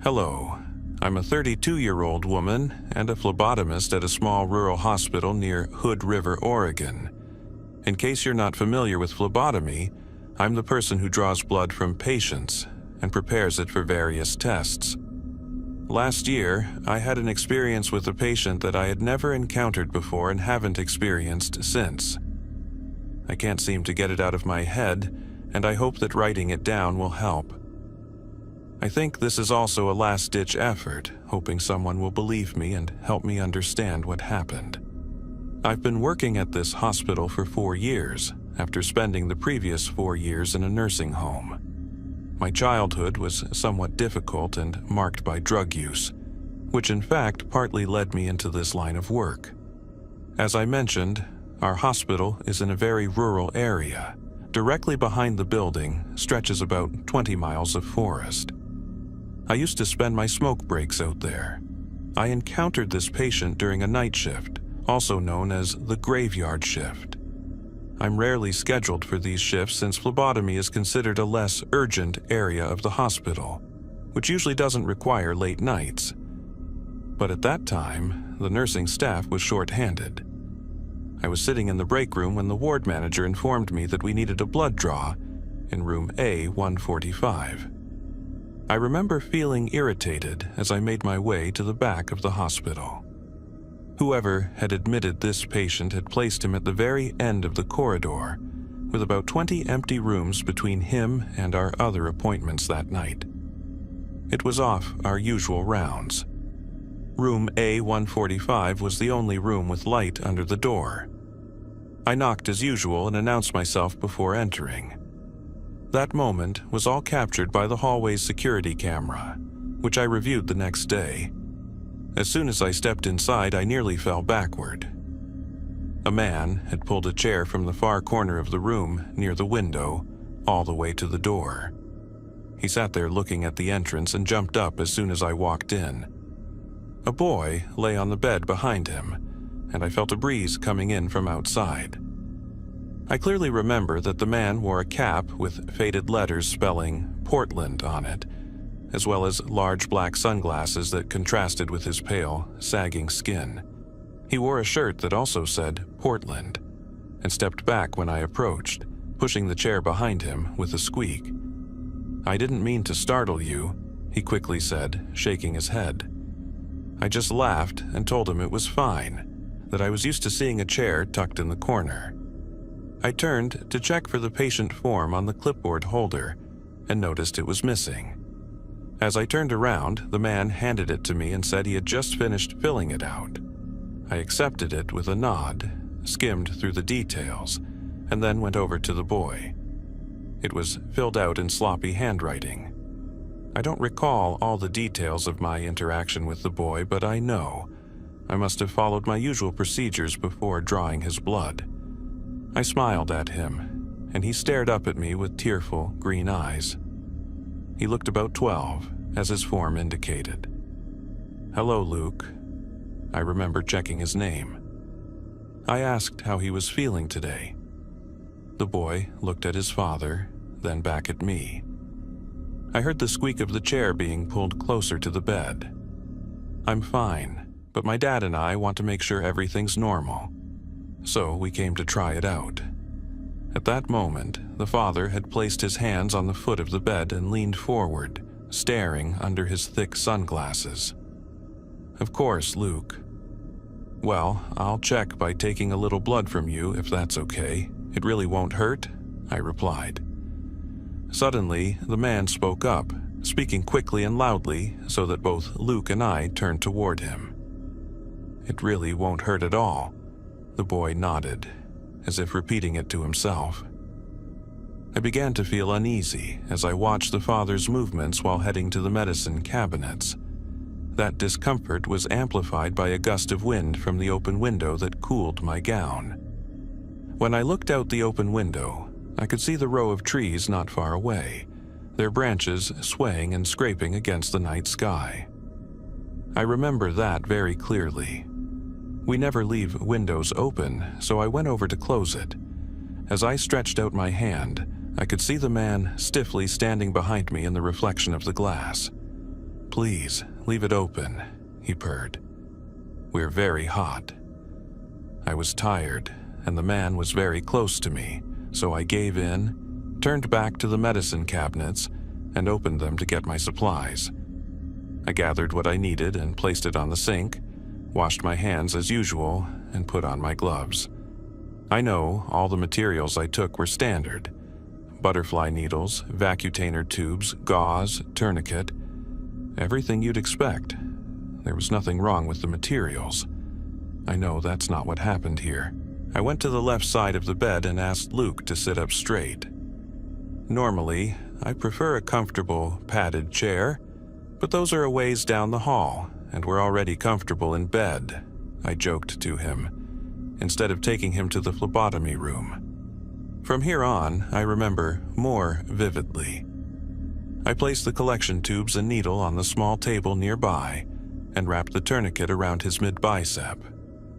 Hello, I'm a 32-year-old woman and a phlebotomist at a small rural hospital near Hood River, Oregon. In case you're not familiar with phlebotomy, I'm the person who draws blood from patients and prepares it for various tests. Last year, I had an experience with a patient that I had never encountered before and haven't experienced since. I can't seem to get it out of my head, and I hope that writing it down will help. I think this is also a last-ditch effort, hoping someone will believe me and help me understand what happened. I've been working at this hospital for 4 years, after spending the previous 4 years in a nursing home. My childhood was somewhat difficult and marked by drug use, which in fact partly led me into this line of work. As I mentioned, our hospital is in a very rural area. Directly behind the building stretches about 20 miles of forest. I used to spend my smoke breaks out there. I encountered this patient during a night shift, also known as the graveyard shift. I'm rarely scheduled for these shifts since phlebotomy is considered a less urgent area of the hospital, which usually doesn't require late nights. But at that time, the nursing staff was short-handed. I was sitting in the break room when the ward manager informed me that we needed a blood draw in room A145. I remember feeling irritated as I made my way to the back of the hospital. Whoever had admitted this patient had placed him at the very end of the corridor, with about 20 empty rooms between him and our other appointments that night. It was off our usual rounds. Room A145 was the only room with light under the door. I knocked as usual and announced myself before entering. That moment was all captured by the hallway's security camera, which I reviewed the next day. As soon as I stepped inside, I nearly fell backward. A man had pulled a chair from the far corner of the room near the window all the way to the door. He sat there looking at the entrance and jumped up as soon as I walked in. A boy lay on the bed behind him, and I felt a breeze coming in from outside. I clearly remember that the man wore a cap with faded letters spelling Portland on it, as well as large black sunglasses that contrasted with his pale, sagging skin. He wore a shirt that also said Portland, and stepped back when I approached, pushing the chair behind him with a squeak. "I didn't mean to startle you," he quickly said, shaking his head. I just laughed and told him it was fine, that I was used to seeing a chair tucked in the corner. I turned to check for the patient form on the clipboard holder and noticed it was missing. As I turned around, the man handed it to me and said he had just finished filling it out. I accepted it with a nod, skimmed through the details, and then went over to the boy. It was filled out in sloppy handwriting. I don't recall all the details of my interaction with the boy, but I know I must have followed my usual procedures before drawing his blood. I smiled at him, and he stared up at me with tearful green eyes. He looked about 12, as his form indicated. "Hello, Luke." I remember checking his name. I asked how he was feeling today. The boy looked at his father, then back at me. I heard the squeak of the chair being pulled closer to the bed. "I'm fine, but my dad and I want to make sure everything's normal. So we came to try it out." At that moment, the father had placed his hands on the foot of the bed and leaned forward, staring under his thick sunglasses. "Of course, Luke." "Well, I'll check by taking a little blood from you if that's okay. It really won't hurt," I replied. Suddenly, the man spoke up, speaking quickly and loudly so that both Luke and I turned toward him. "It really won't hurt at all." The boy nodded, as if repeating it to himself. I began to feel uneasy as I watched the father's movements while heading to the medicine cabinets. That discomfort was amplified by a gust of wind from the open window that cooled my gown. When I looked out the open window, I could see the row of trees not far away, their branches swaying and scraping against the night sky. I remember that very clearly. We never leave windows open, so I went over to close it. As I stretched out my hand, I could see the man stiffly standing behind me in the reflection of the glass. "Please, leave it open," he purred. "We're very hot." I was tired, and the man was very close to me, so I gave in, turned back to the medicine cabinets, and opened them to get my supplies. I gathered what I needed and placed it on the sink, washed my hands as usual, and put on my gloves. I know all the materials I took were standard: butterfly needles, vacutainer tubes, gauze, tourniquet, everything you'd expect. There was nothing wrong with the materials. I know that's not what happened here. I went to the left side of the bed and asked Luke to sit up straight. Normally, I prefer a comfortable, padded chair, but those are a ways down the hall, and we're already comfortable in bed, I joked to him, instead of taking him to the phlebotomy room. From here on, I remember more vividly. I placed the collection tubes and needle on the small table nearby and wrapped the tourniquet around his mid-bicep.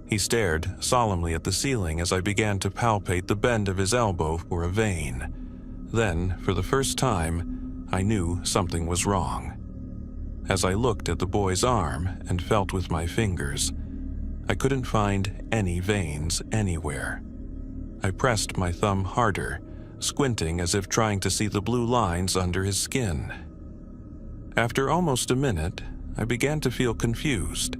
He stared solemnly at the ceiling as I began to palpate the bend of his elbow for a vein. Then, for the first time, I knew something was wrong. As I looked at the boy's arm and felt with my fingers, I couldn't find any veins anywhere. I pressed my thumb harder, squinting as if trying to see the blue lines under his skin. After almost a minute, I began to feel confused.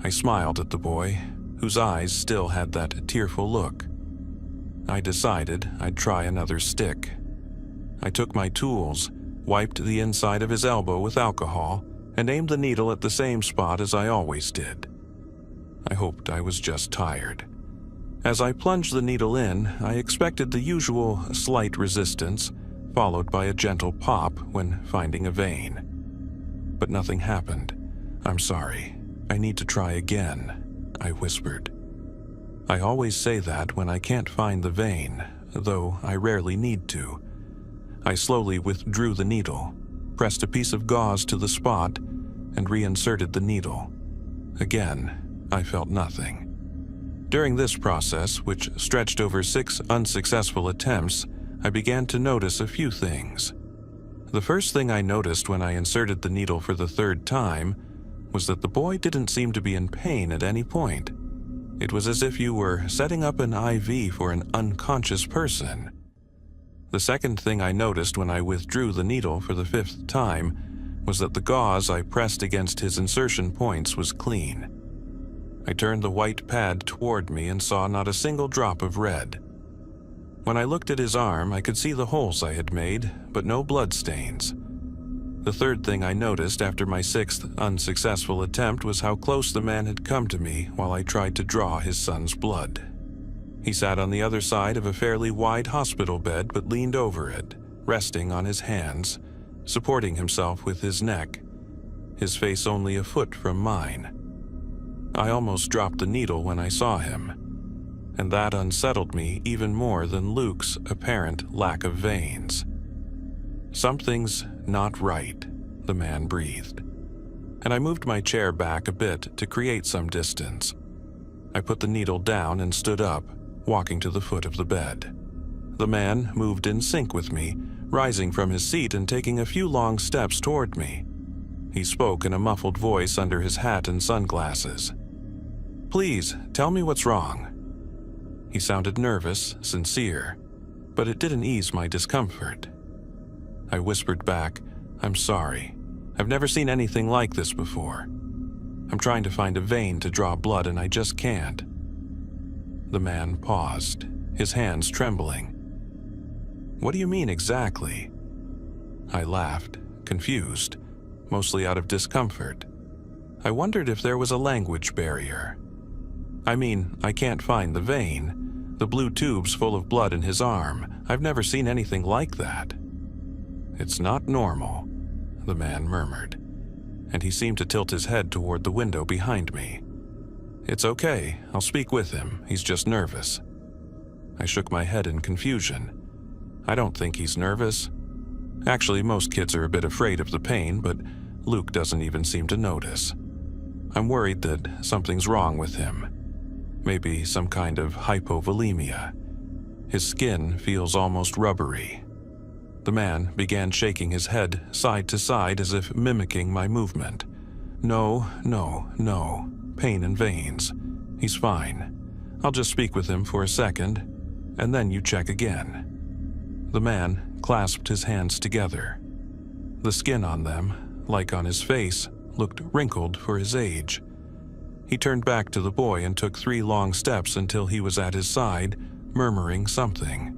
I smiled at the boy, whose eyes still had that tearful look. I decided I'd try another stick. I took my tools, wiped the inside of his elbow with alcohol, and aimed the needle at the same spot as I always did. I hoped I was just tired. As I plunged the needle in, I expected the usual slight resistance, followed by a gentle pop when finding a vein. But nothing happened. "I'm sorry. I need to try again," I whispered. I always say that when I can't find the vein, though I rarely need to. I slowly withdrew the needle, pressed a piece of gauze to the spot, and reinserted the needle. Again, I felt nothing. During this process, which stretched over 6 unsuccessful attempts, I began to notice a few things. The first thing I noticed when I inserted the needle for the 3rd time was that the boy didn't seem to be in pain at any point. It was as if you were setting up an IV for an unconscious person. The second thing I noticed when I withdrew the needle for the 5th time was that the gauze I pressed against his insertion points was clean. I turned the white pad toward me and saw not a single drop of red. When I looked at his arm, I could see the holes I had made, but no blood stains. The third thing I noticed after my 6th unsuccessful attempt was how close the man had come to me while I tried to draw his son's blood. He sat on the other side of a fairly wide hospital bed but leaned over it, resting on his hands, supporting himself with his neck, his face only a foot from mine. I almost dropped the needle when I saw him, and that unsettled me even more than Luke's apparent lack of veins. "Something's not right," the man breathed, and I moved my chair back a bit to create some distance. I put the needle down and stood up, walking to the foot of the bed. The man moved in sync with me, rising from his seat and taking a few long steps toward me. He spoke in a muffled voice under his hat and sunglasses. "Please, tell me what's wrong." He sounded nervous, sincere, but it didn't ease my discomfort. I whispered back, "I'm sorry. I've never seen anything like this before. I'm trying to find a vein to draw blood and I just can't." The man paused, his hands trembling. "What do you mean exactly?" I laughed, confused, mostly out of discomfort. I wondered if there was a language barrier. "I mean, I can't find the vein. The blue tubes full of blood in his arm. I've never seen anything like that." "It's not normal," the man murmured, and he seemed to tilt his head toward the window behind me. "It's okay, I'll speak with him, he's just nervous." I shook my head in confusion. I don't think he's nervous. Actually, most kids are a bit afraid of the pain, but Luke doesn't even seem to notice. I'm worried that something's wrong with him. Maybe some kind of hypovolemia. His skin feels almost rubbery. The man began shaking his head side to side as if mimicking my movement. No, no, no. Pain in veins. He's fine. I'll just speak with him for a second, and then you check again. The man clasped his hands together. The skin on them, like on his face, looked wrinkled for his age. He turned back to the boy and took 3 long steps until he was at his side, murmuring something.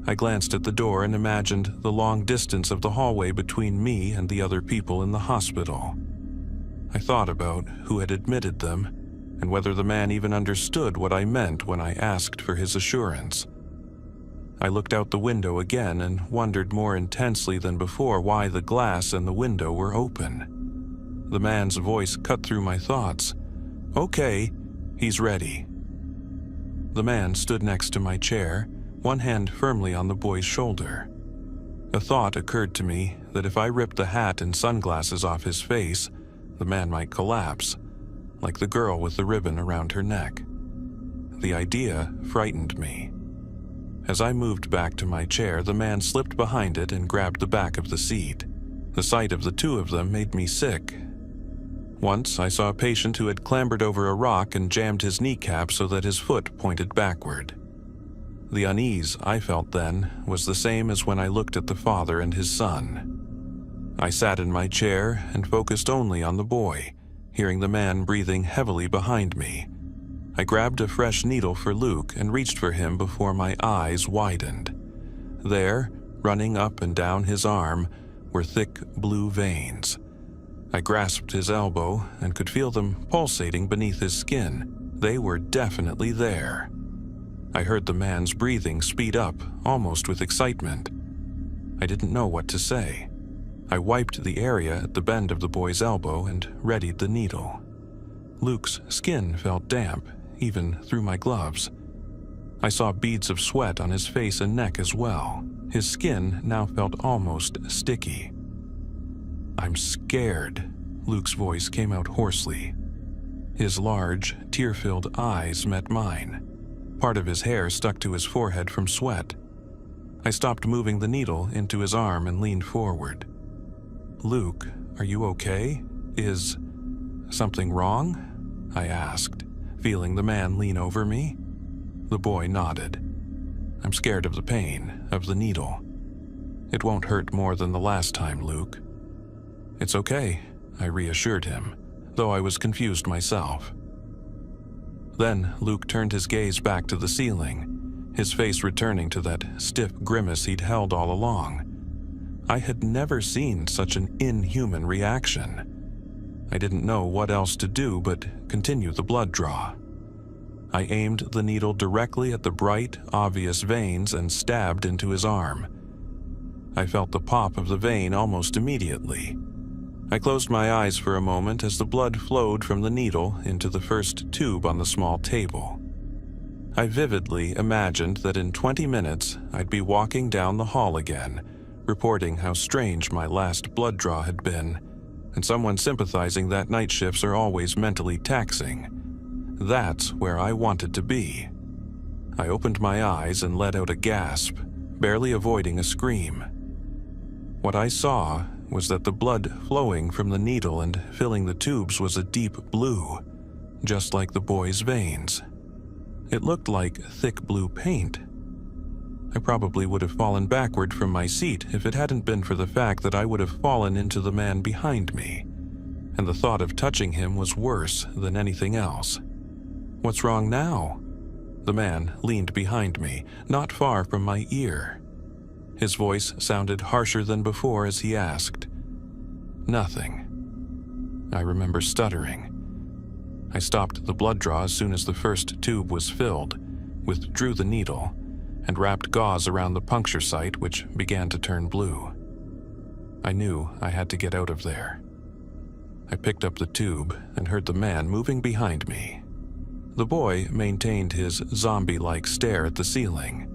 I glanced at the door and imagined the long distance of the hallway between me and the other people in the hospital. I thought about who had admitted them, and whether the man even understood what I meant when I asked for his assurance. I looked out the window again and wondered more intensely than before why the glass and the window were open. The man's voice cut through my thoughts. "Okay, he's ready." The man stood next to my chair, one hand firmly on the boy's shoulder. A thought occurred to me that if I ripped the hat and sunglasses off his face, the man might collapse, like the girl with the ribbon around her neck. The idea frightened me. As I moved back to my chair, the man slipped behind it and grabbed the back of the seat. The sight of the 2 of them made me sick. Once I saw a patient who had clambered over a rock and jammed his kneecap so that his foot pointed backward. The unease I felt then was the same as when I looked at the father and his son. I sat in my chair and focused only on the boy, hearing the man breathing heavily behind me. I grabbed a fresh needle for Luke and reached for him before my eyes widened. There, running up and down his arm, were thick blue veins. I grasped his elbow and could feel them pulsating beneath his skin. They were definitely there. I heard the man's breathing speed up, almost with excitement. I didn't know what to say. I wiped the area at the bend of the boy's elbow and readied the needle. Luke's skin felt damp, even through my gloves. I saw beads of sweat on his face and neck as well. His skin now felt almost sticky. "I'm scared," Luke's voice came out hoarsely. His large, tear-filled eyes met mine. Part of his hair stuck to his forehead from sweat. I stopped moving the needle into his arm and leaned forward. "Luke, are you okay? Is something wrong?" I asked, feeling the man lean over me. The boy nodded. "I'm scared of the pain, of the needle. It won't hurt more than the last time, Luke." "It's okay," I reassured him, though I was confused myself. Then Luke turned his gaze back to the ceiling, his face returning to that stiff grimace he'd held all along. I had never seen such an inhuman reaction. I didn't know what else to do but continue the blood draw. I aimed the needle directly at the bright, obvious veins and stabbed into his arm. I felt the pop of the vein almost immediately. I closed my eyes for a moment as the blood flowed from the needle into the first tube on the small table. I vividly imagined that in 20 minutes I'd be walking down the hall again, reporting how strange my last blood draw had been, and someone sympathizing that night shifts are always mentally taxing. That's where I wanted to be. I opened my eyes and let out a gasp, barely avoiding a scream. What I saw was that the blood flowing from the needle and filling the tubes was a deep blue, just like the boy's veins. It looked like thick blue paint. I probably would have fallen backward from my seat if it hadn't been for the fact that I would have fallen into the man behind me, and the thought of touching him was worse than anything else. "What's wrong now?" The man leaned behind me, not far from my ear. His voice sounded harsher than before as he asked. "Nothing." I remember stuttering. I stopped the blood draw as soon as the first tube was filled, withdrew the needle, and wrapped gauze around the puncture site, which began to turn blue. I knew I had to get out of there. I picked up the tube and heard the man moving behind me. The boy maintained his zombie-like stare at the ceiling.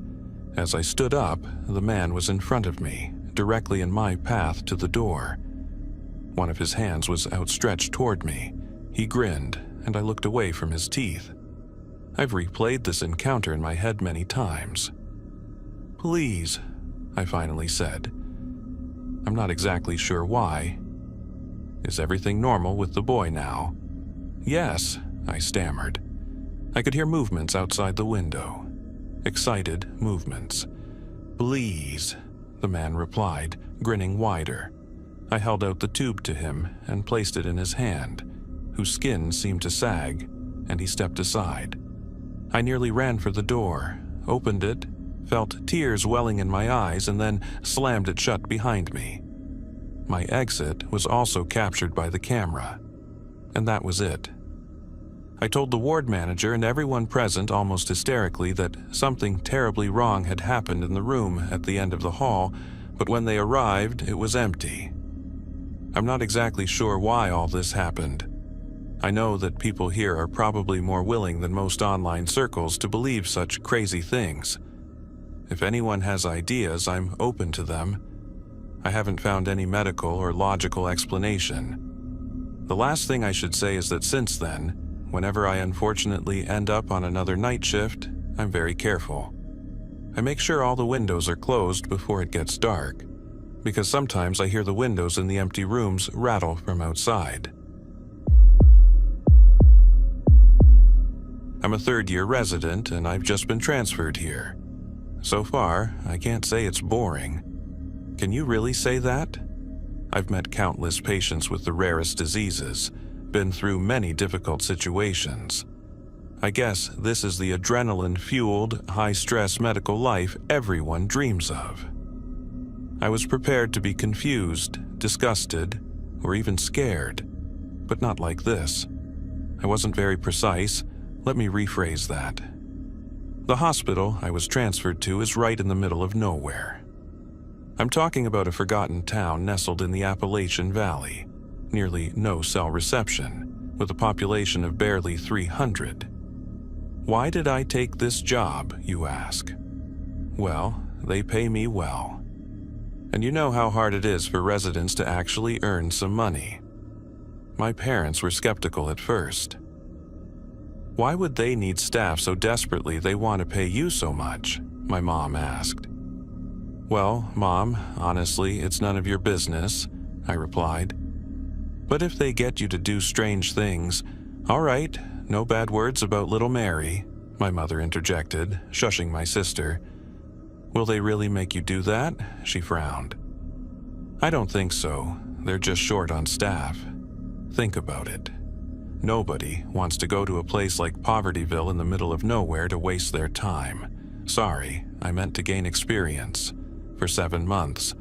As I stood up, the man was in front of me, directly in my path to the door. One of his hands was outstretched toward me. He grinned, and I looked away from his teeth. I've replayed this encounter in my head many times. "Please," I finally said. I'm not exactly sure why. Is everything normal with the boy now? Yes, I stammered. I could hear movements outside the window. Excited movements. Please, the man replied, grinning wider. I held out the tube to him and placed it in his hand, whose skin seemed to sag, and he stepped aside. I nearly ran for the door, opened it, felt tears welling in my eyes, and then slammed it shut behind me. My exit was also captured by the camera, and that was it. I told the ward manager and everyone present almost hysterically that something terribly wrong had happened in the room at the end of the hall, but when they arrived, it was empty. I'm not exactly sure why all this happened. I know that people here are probably more willing than most online circles to believe such crazy things. If anyone has ideas, I'm open to them. I haven't found any medical or logical explanation. The last thing I should say is that since then, whenever I unfortunately end up on another night shift, I'm very careful. I make sure all the windows are closed before it gets dark, because sometimes I hear the windows in the empty rooms rattle from outside. I'm a third-year resident and I've just been transferred here. So far, I can't say it's boring. Can you really say that? I've met countless patients with the rarest diseases, been through many difficult situations. I guess this is the adrenaline-fueled, high-stress medical life everyone dreams of. I was prepared to be confused, disgusted, or even scared, but not like this. I wasn't very precise. Let me rephrase that. The hospital I was transferred to is right in the middle of nowhere. I'm talking about a forgotten town nestled in the Appalachian Valley, nearly no cell reception, with a population of barely 300. Why did I take this job, you ask? Well, they pay me well. And you know how hard it is for residents to actually earn some money. My parents were skeptical at first. Why would they need staff so desperately they want to pay you so much? My mom asked. Well, Mom, honestly, it's none of your business, I replied. But if they get you to do strange things, all right, no bad words about little Mary, my mother interjected, shushing my sister. Will they really make you do that? She frowned. I don't think so. They're just short on staff. Think about it. Nobody wants to go to a place like Povertyville in the middle of nowhere to waste their time. Sorry, I meant to gain experience. For 7 months.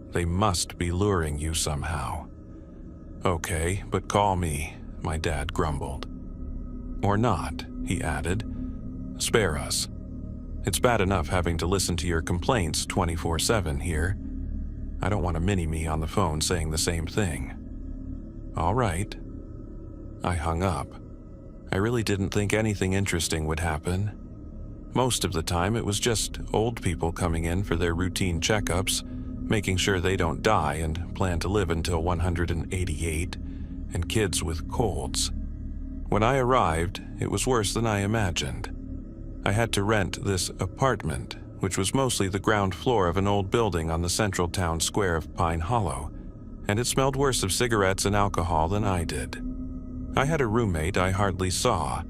They must be luring you somehow. Okay, but call me, my dad grumbled. Or not, he added. Spare us. It's bad enough having to listen to your complaints 24/7 here. I don't want a mini-me on the phone saying the same thing. All right. I hung up. I really didn't think anything interesting would happen. Most of the time it was just old people coming in for their routine checkups, making sure they don't die and plan to live until 188, and kids with colds. When I arrived, it was worse than I imagined. I had to rent this apartment, which was mostly the ground floor of an old building on the central town square of Pine Hollow, and it smelled worse of cigarettes and alcohol than I did. I had a roommate I hardly saw,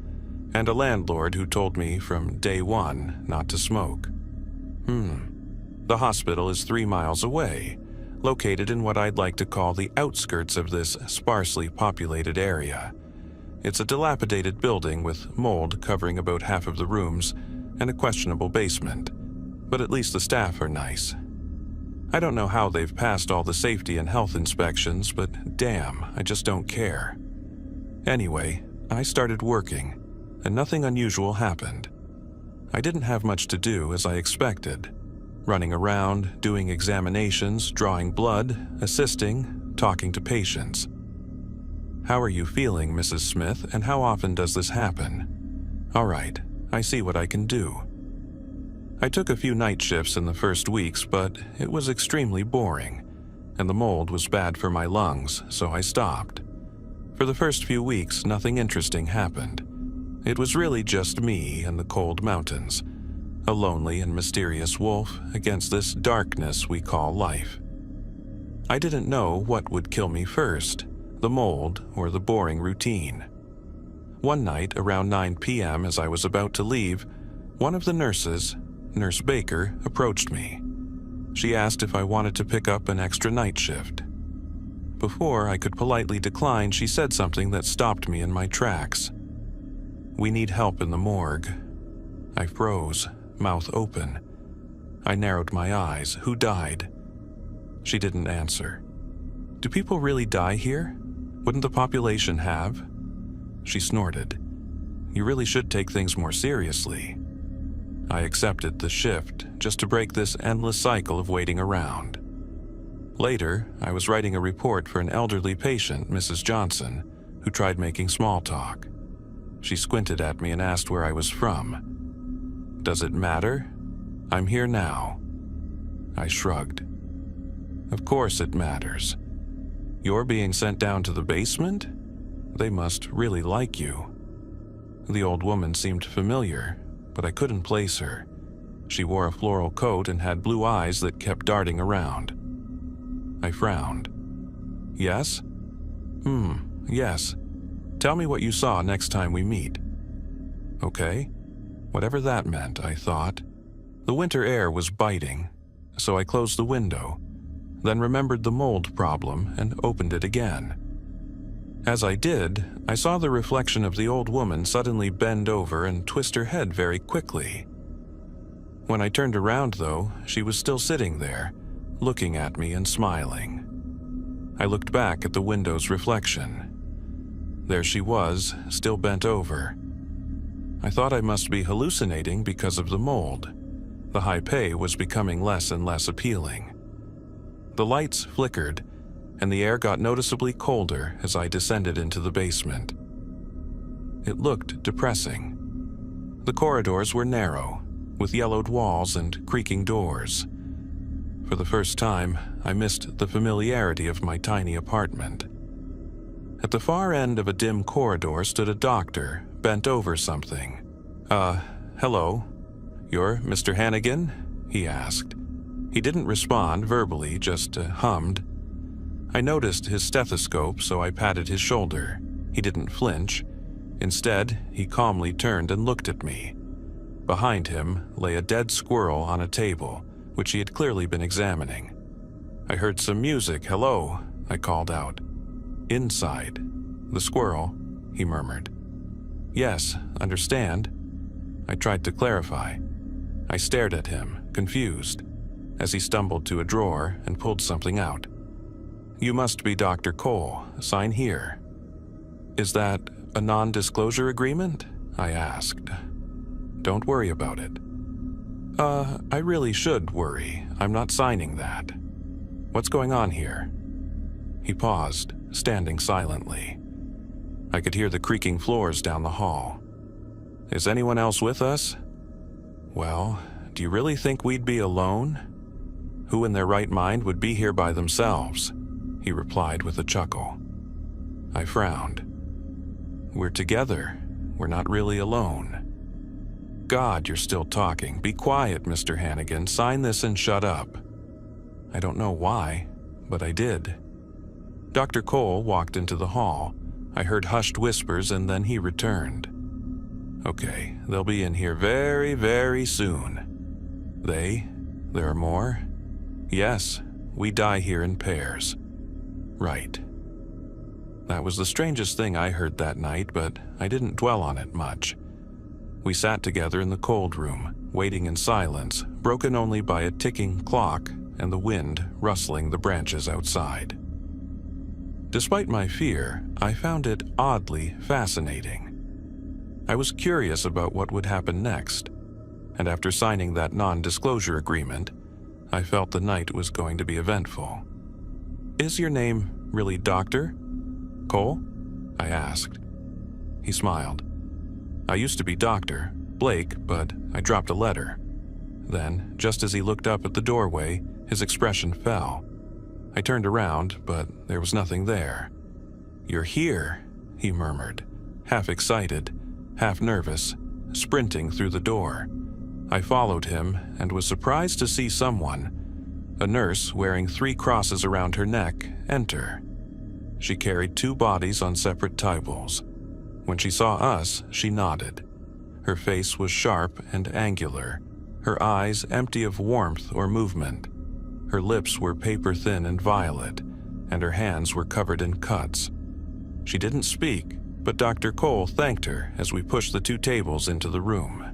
and a landlord who told me from day one not to smoke. The hospital is 3 miles away, located in what I'd like to call the outskirts of this sparsely populated area. It's a dilapidated building with mold covering about half of the rooms and a questionable basement, but at least the staff are nice. I don't know how they've passed all the safety and health inspections, but damn, I just don't care. Anyway, I started working, and nothing unusual happened. I didn't have much to do as I expected. Running around, doing examinations, drawing blood, assisting, talking to patients. How are you feeling, Mrs. Smith, and how often does this happen? All right, I see what I can do. I took a few night shifts in the first weeks, but it was extremely boring, and the mold was bad for my lungs, so I stopped. For the first few weeks, nothing interesting happened. It was really just me and the cold mountains. a lonely and mysterious wolf against this darkness we call life. I didn't know what would kill me first, the mold or the boring routine. One night, around 9 p.m., as I was about to leave, one of the nurses, Nurse Baker, approached me. She asked if I wanted to pick up an extra night shift. Before I could politely decline, she said something that stopped me in my tracks. "We need help in the morgue." I froze, mouth open. I narrowed my eyes. "Who died?" She didn't answer. "Do people really die here? Wouldn't the population have?" She snorted. "You really should take things more seriously." I accepted the shift just to break this endless cycle of waiting around. Later, I was writing a report for an elderly patient, Mrs. Johnson, who tried making small talk. She squinted at me and asked where I was from. "Does it matter? I'm here now." I shrugged. "Of course it matters. You're being sent down to the basement? They must really like you." The old woman seemed familiar, but I couldn't place her. She wore a floral coat and had blue eyes that kept darting around. I frowned. "Yes? Yes. Tell me what you saw next time we meet." Okay. Whatever that meant, I thought. The winter air was biting, so I closed the window, then remembered the mold problem and opened it again. As I did, I saw the reflection of the old woman suddenly bend over and twist her head very quickly. When I turned around, though, she was still sitting there, looking at me and smiling. I looked back at the window's reflection. There she was, still bent over. I thought I must be hallucinating because of the mold. The high pay was becoming less and less appealing. The lights flickered, and the air got noticeably colder as I descended into the basement. It looked depressing. The corridors were narrow, with yellowed walls and creaking doors. For the first time, I missed the familiarity of my tiny apartment. At the far end of a dim corridor stood a doctor, bent over something. Hello. You're Mr. Hannigan?" he asked. He didn't respond verbally, just hummed. I noticed his stethoscope, so I patted his shoulder. He didn't flinch. Instead, he calmly turned and looked at me. Behind him lay a dead squirrel on a table, which he had clearly been examining. I heard some music. "Hello," I called out. "Inside. The squirrel," he murmured. "Yes, understand." I tried to clarify. I stared at him, confused, as he stumbled to a drawer and pulled something out. "You must be Dr. Cole. Sign here." "Is that a non-disclosure agreement?" I asked. "Don't worry about it." I really should worry. I'm not signing that. What's going on here?" He paused, standing silently. I could hear the creaking floors down the hall. "Is anyone else with us?" "Well, do you really think we'd be alone? Who in their right mind would be here by themselves?" he replied with a chuckle. I frowned. "We're together. We're not really alone." "God, you're still talking. Be quiet, Mr. Hannigan. Sign this and shut up." I don't know why, but I did. Dr. Cole walked into the hall. I heard hushed whispers and then he returned. "Okay, they'll be in here very, very soon." There are more?" "Yes, we die here in pairs." "Right." That was the strangest thing I heard that night, but I didn't dwell on it much. We sat together in the cold room, waiting in silence, broken only by a ticking clock and the wind rustling the branches outside. Despite my fear, I found it oddly fascinating. I was curious about what would happen next, and after signing that non-disclosure agreement, I felt the night was going to be eventful. "Is your name really Dr. Cole?" I asked. He smiled. "I used to be Dr. Blake, but I dropped a letter." Then, just as he looked up at the doorway, his expression fell. I turned around, but there was nothing there. "You're here," he murmured, half excited, half nervous, sprinting through the door. I followed him and was surprised to see someone, a nurse wearing 3 crosses around her neck, enter. She carried 2 bodies on separate tables. When she saw us, she nodded. Her face was sharp and angular, her eyes empty of warmth or movement. Her lips were paper-thin and violet, and her hands were covered in cuts. She didn't speak, but Dr. Cole thanked her as we pushed the 2 tables into the room.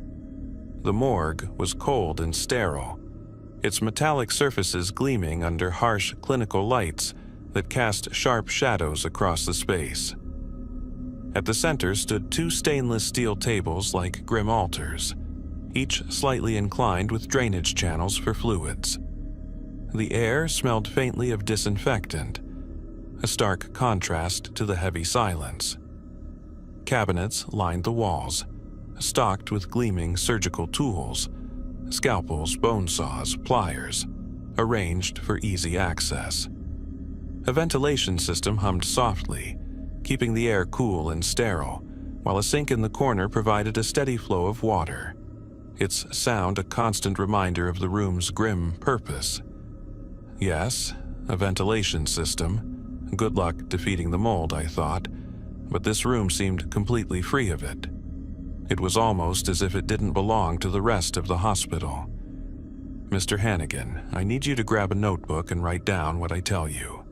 The morgue was cold and sterile, its metallic surfaces gleaming under harsh clinical lights that cast sharp shadows across the space. At the center stood 2 stainless steel tables like grim altars, each slightly inclined with drainage channels for fluids. The air smelled faintly of disinfectant, a stark contrast to the heavy silence. Cabinets lined the walls, stocked with gleaming surgical tools, scalpels, bone saws, pliers, arranged for easy access. A ventilation system hummed softly, keeping the air cool and sterile, while a sink in the corner provided a steady flow of water, its sound a constant reminder of the room's grim purpose. Yes, a ventilation system. Good luck defeating the mold, I thought, but this room seemed completely free of it. It was almost as if it didn't belong to the rest of the hospital. Mr. Hannigan, I need you to grab a notebook and write down what I tell you.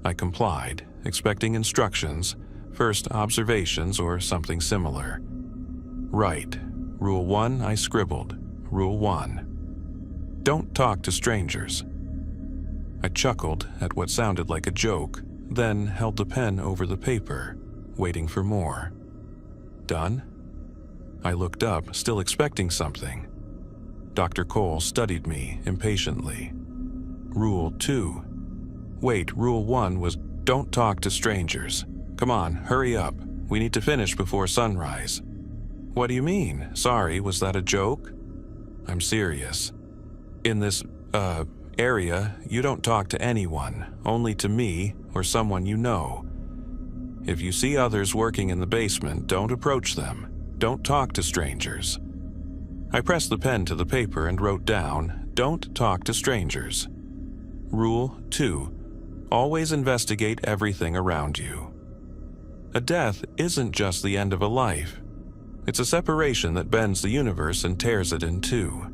I complied, expecting instructions, first observations or something similar. Right. Rule 1, I scribbled. Rule 1. Don't talk to strangers. I chuckled at what sounded like a joke, then held the pen over the paper, waiting for more. Done? I looked up, still expecting something. Dr. Cole studied me impatiently. Rule 2. Wait, Rule 1 was don't talk to strangers. Come on, hurry up. We need to finish before sunrise. What do you mean? Sorry, was that a joke? I'm serious. In this, area, you don't talk to anyone, only to me or someone you know. If you see others working in the basement, don't approach them. Don't talk to strangers. I pressed the pen to the paper and wrote down, don't talk to strangers. Rule 2. Always investigate everything around you. A death isn't just the end of a life. It's a separation that bends the universe and tears it in 2.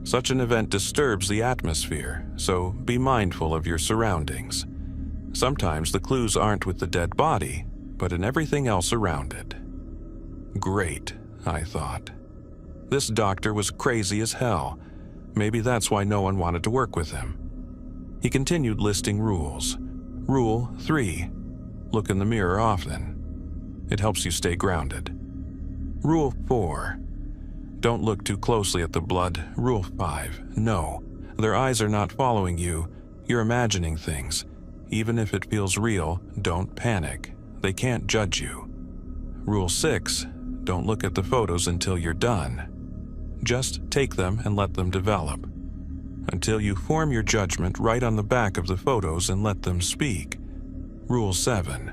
Such an event disturbs the atmosphere, so be mindful of your surroundings. Sometimes the clues aren't with the dead body, but in everything else around it. Great, I thought. This doctor was crazy as hell. Maybe that's why no one wanted to work with him. He continued listing rules. Rule 3. Look in the mirror often. It helps you stay grounded. Rule 4. Don't look too closely at the blood. Rule 5. No. Their eyes are not following you. You're imagining things. Even if it feels real, don't panic. They can't judge you. Rule 6. Don't look at the photos until you're done. Just take them and let them develop. Until you form your judgment, write on the back of the photos and let them speak. Rule 7.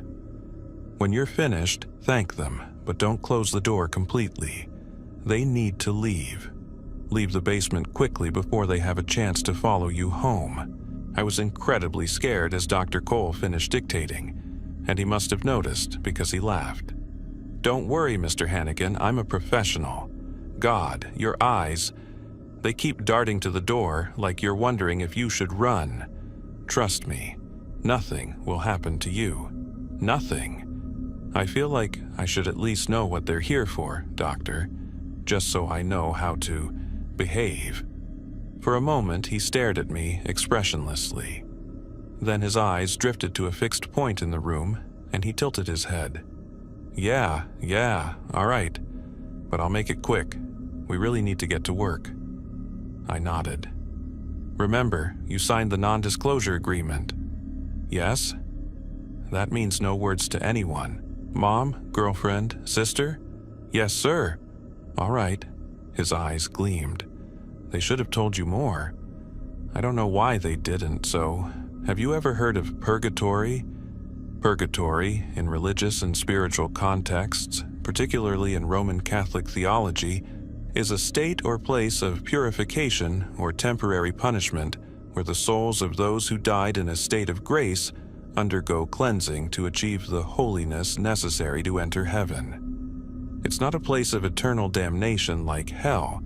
When you're finished, thank them, but don't close the door completely. They need to leave. Leave the basement quickly before they have a chance to follow you home. I was incredibly scared as Dr. Cole finished dictating, and he must have noticed because he laughed. Don't worry, Mr. Hannigan, I'm a professional. God, your eyes, they keep darting to the door like you're wondering if you should run. Trust me, nothing will happen to you. Nothing. I feel like I should at least know what they're here for, Doctor, just so I know how to behave. For a moment, he stared at me expressionlessly. Then his eyes drifted to a fixed point in the room, and he tilted his head. Yeah, all right. But I'll make it quick. We really need to get to work. I nodded. Remember, you signed the non-disclosure agreement. Yes? That means no words to anyone. Mom, girlfriend, sister? Yes, sir. All right. His eyes gleamed. They should have told you more. I don't know why they didn't, so have you ever heard of purgatory? Purgatory, in religious and spiritual contexts, particularly in Roman Catholic theology, is a state or place of purification or temporary punishment where the souls of those who died in a state of grace undergo cleansing to achieve the holiness necessary to enter heaven. It's not a place of eternal damnation like hell,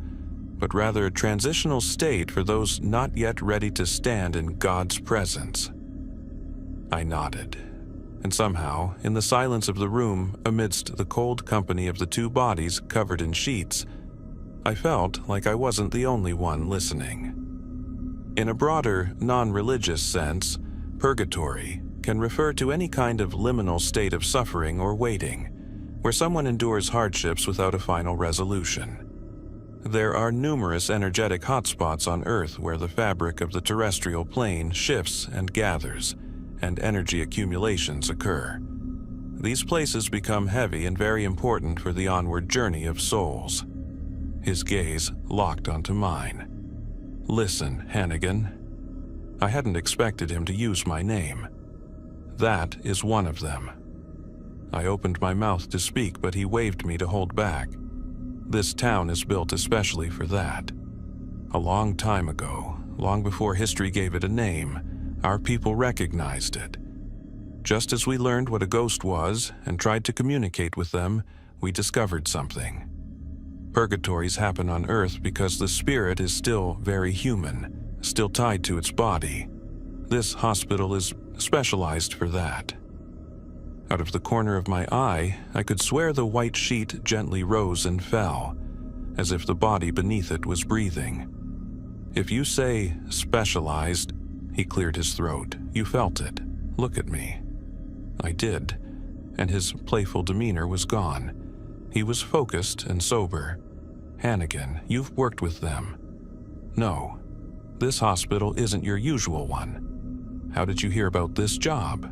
but rather a transitional state for those not yet ready to stand in God's presence. I nodded, and somehow, in the silence of the room, amidst the cold company of the two bodies covered in sheets, I felt like I wasn't the only one listening. In a broader, non-religious sense, purgatory can refer to any kind of liminal state of suffering or waiting, where someone endures hardships without a final resolution. There are numerous energetic hotspots on Earth where the fabric of the terrestrial plane shifts and gathers, and energy accumulations occur. These places become heavy and very important for the onward journey of souls. His gaze locked onto mine. Listen, Hannigan. I hadn't expected him to use my name. That is one of them. I opened my mouth to speak, but he waved me to hold back. This town is built especially for that. A long time ago, long before history gave it a name, our people recognized it. Just as we learned what a ghost was and tried to communicate with them, we discovered something. Purgatories happen on Earth because the spirit is still very human, still tied to its body. This hospital is specialized for that. Out of the corner of my eye, I could swear the white sheet gently rose and fell, as if the body beneath it was breathing. If you say specialized, he cleared his throat. You felt it. Look at me. I did, and his playful demeanor was gone. He was focused and sober. Hannigan, you've worked with them. No, this hospital isn't your usual one. How did you hear about this job?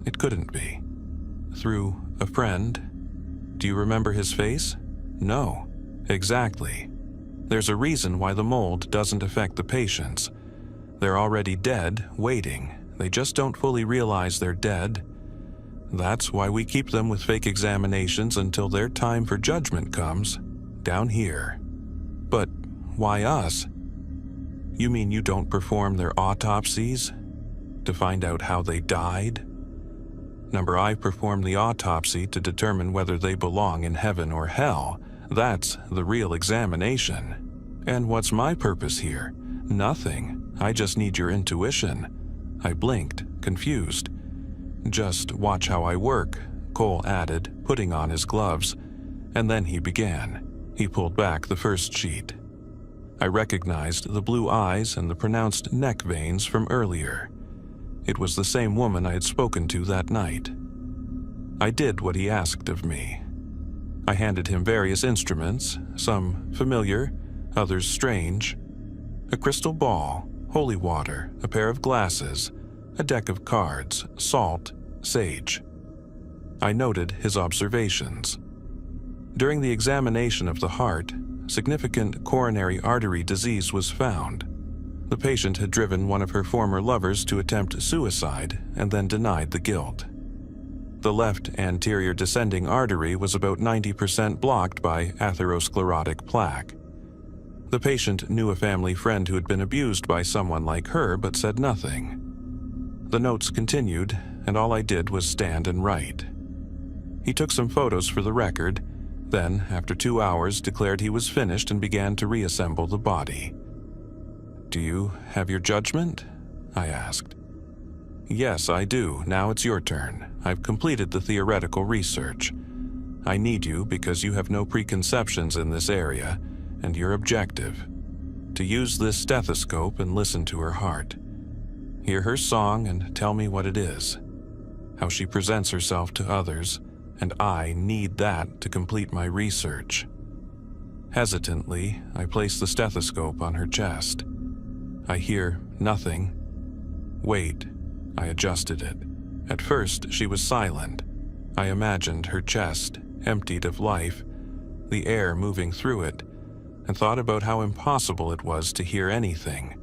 It couldn't be. Through a friend? Do you remember his face? No, exactly. There's a reason why the mold doesn't affect the patients. They're already dead, waiting. They just don't fully realize they're dead. That's why we keep them with fake examinations until their time for judgment comes, down here. But why us? You mean you don't perform their autopsies? To find out how they died? I perform the autopsy to determine whether they belong in heaven or hell. That's the real examination. And what's my purpose here? Nothing. I just need your intuition. I blinked, confused. Just watch how I work, Cole added, putting on his gloves. And then he began. He pulled back the first sheet. I recognized the blue eyes and the pronounced neck veins from earlier. It was the same woman I had spoken to that night. I did what he asked of me. I handed him various instruments, some familiar, others strange. A crystal ball, holy water, a pair of glasses, a deck of cards, salt, sage. I noted his observations. During the examination of the heart, significant coronary artery disease was found. The patient had driven one of her former lovers to attempt suicide and then denied the guilt. The left anterior descending artery was about 90% blocked by atherosclerotic plaque. The patient knew a family friend who had been abused by someone like her but said nothing. The notes continued, and all I did was stand and write. He took some photos for the record, then, after 2 hours, declared he was finished and began to reassemble the body. "Do you have your judgment?" I asked. "Yes, I do. Now it's your turn. I've completed the theoretical research. I need you because you have no preconceptions in this area, and you're objective. To use this stethoscope and listen to her heart. Hear her song and tell me what it is. How she presents herself to others, and I need that to complete my research." Hesitantly, I place the stethoscope on her chest. I hear nothing. Wait, I adjusted it. At first, she was silent. I imagined her chest, emptied of life, the air moving through it, and thought about how impossible it was to hear anything.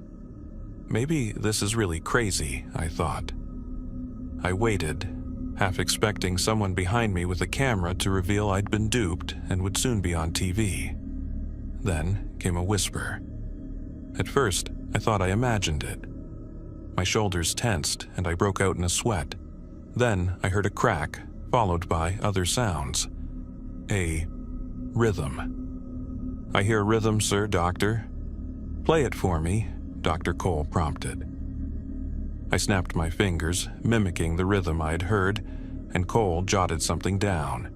Maybe this is really crazy, I thought. I waited, half expecting someone behind me with a camera to reveal I'd been duped and would soon be on TV. Then came a whisper. At first, I thought I imagined it. My shoulders tensed and I broke out in a sweat. Then I heard a crack, followed by other sounds. A rhythm. "I hear a rhythm, sir, doctor." "Play it for me," Dr. Cole prompted. I snapped my fingers, mimicking the rhythm I had heard, and Cole jotted something down.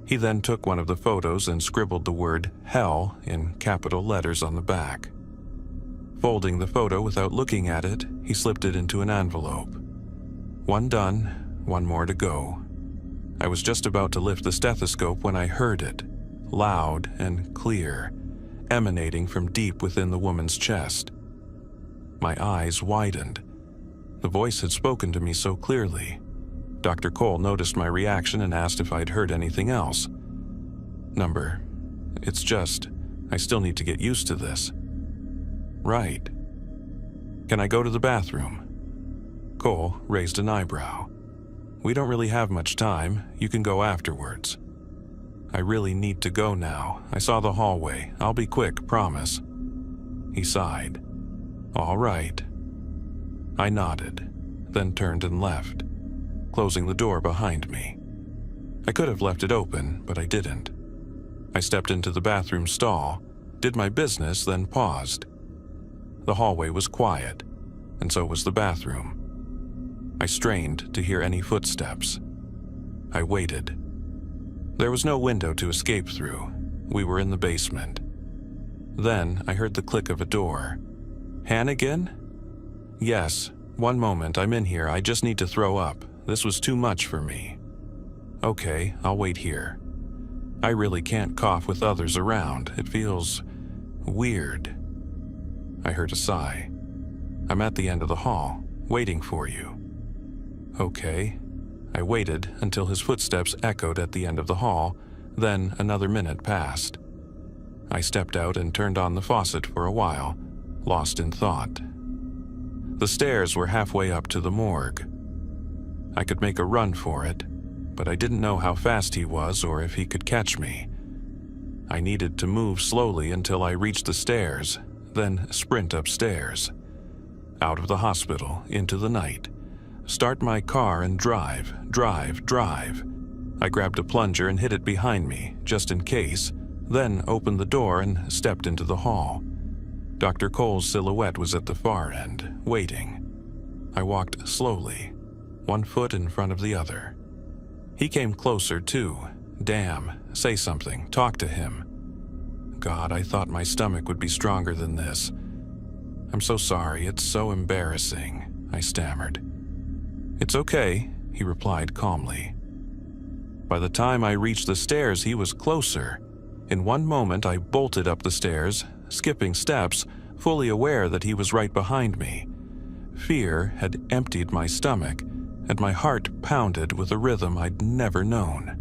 He then took one of the photos and scribbled the word "hell" in capital letters on the back. Folding the photo without looking at it, he slipped it into an envelope. One done, one more to go. I was just about to lift the stethoscope when I heard it, loud and clear, emanating from deep within the woman's chest. My eyes widened. The voice had spoken to me so clearly. Dr. Cole noticed my reaction and asked if I'd heard anything else. "Number, it's just, I still need to get used to this." "Right. Can I go to the bathroom?" Cole raised an eyebrow. "We don't really have much time. You can go afterwards." "I really need to go now. I saw the hallway. I'll be quick, promise." He sighed. "All right." I nodded, then turned and left, closing the door behind me. I could have left it open, but I didn't. I stepped into the bathroom stall, did my business, then paused. The hallway was quiet, and so was the bathroom. I strained to hear any footsteps. I waited. There was no window to escape through. We were in the basement. Then I heard the click of a door. "Hannigan?" "Yes. One moment, I'm in here. I just need to throw up. This was too much for me." "Okay, I'll wait here. I really can't cough with others around. It feels weird." I heard a sigh. "I'm at the end of the hall, waiting for you." "Okay." I waited until his footsteps echoed at the end of the hall, then another minute passed. I stepped out and turned on the faucet for a while, lost in thought. The stairs were halfway up to the morgue. I could make a run for it, but I didn't know how fast he was or if he could catch me. I needed to move slowly until I reached the stairs, then sprint upstairs. Out of the hospital, into the night. Start my car and drive. I grabbed a plunger and hid it behind me, just in case, then opened the door and stepped into the hall. Dr. Cole's silhouette was at the far end, waiting. I walked slowly, one foot in front of the other. He came closer, too. Damn, say something, talk to him. God, I thought my stomach would be stronger than this. "I'm so sorry, it's so embarrassing," I stammered. "It's okay," he replied calmly. By the time I reached the stairs, he was closer. In one moment, I bolted up the stairs, skipping steps, fully aware that he was right behind me. Fear had emptied my stomach, and my heart pounded with a rhythm I'd never known.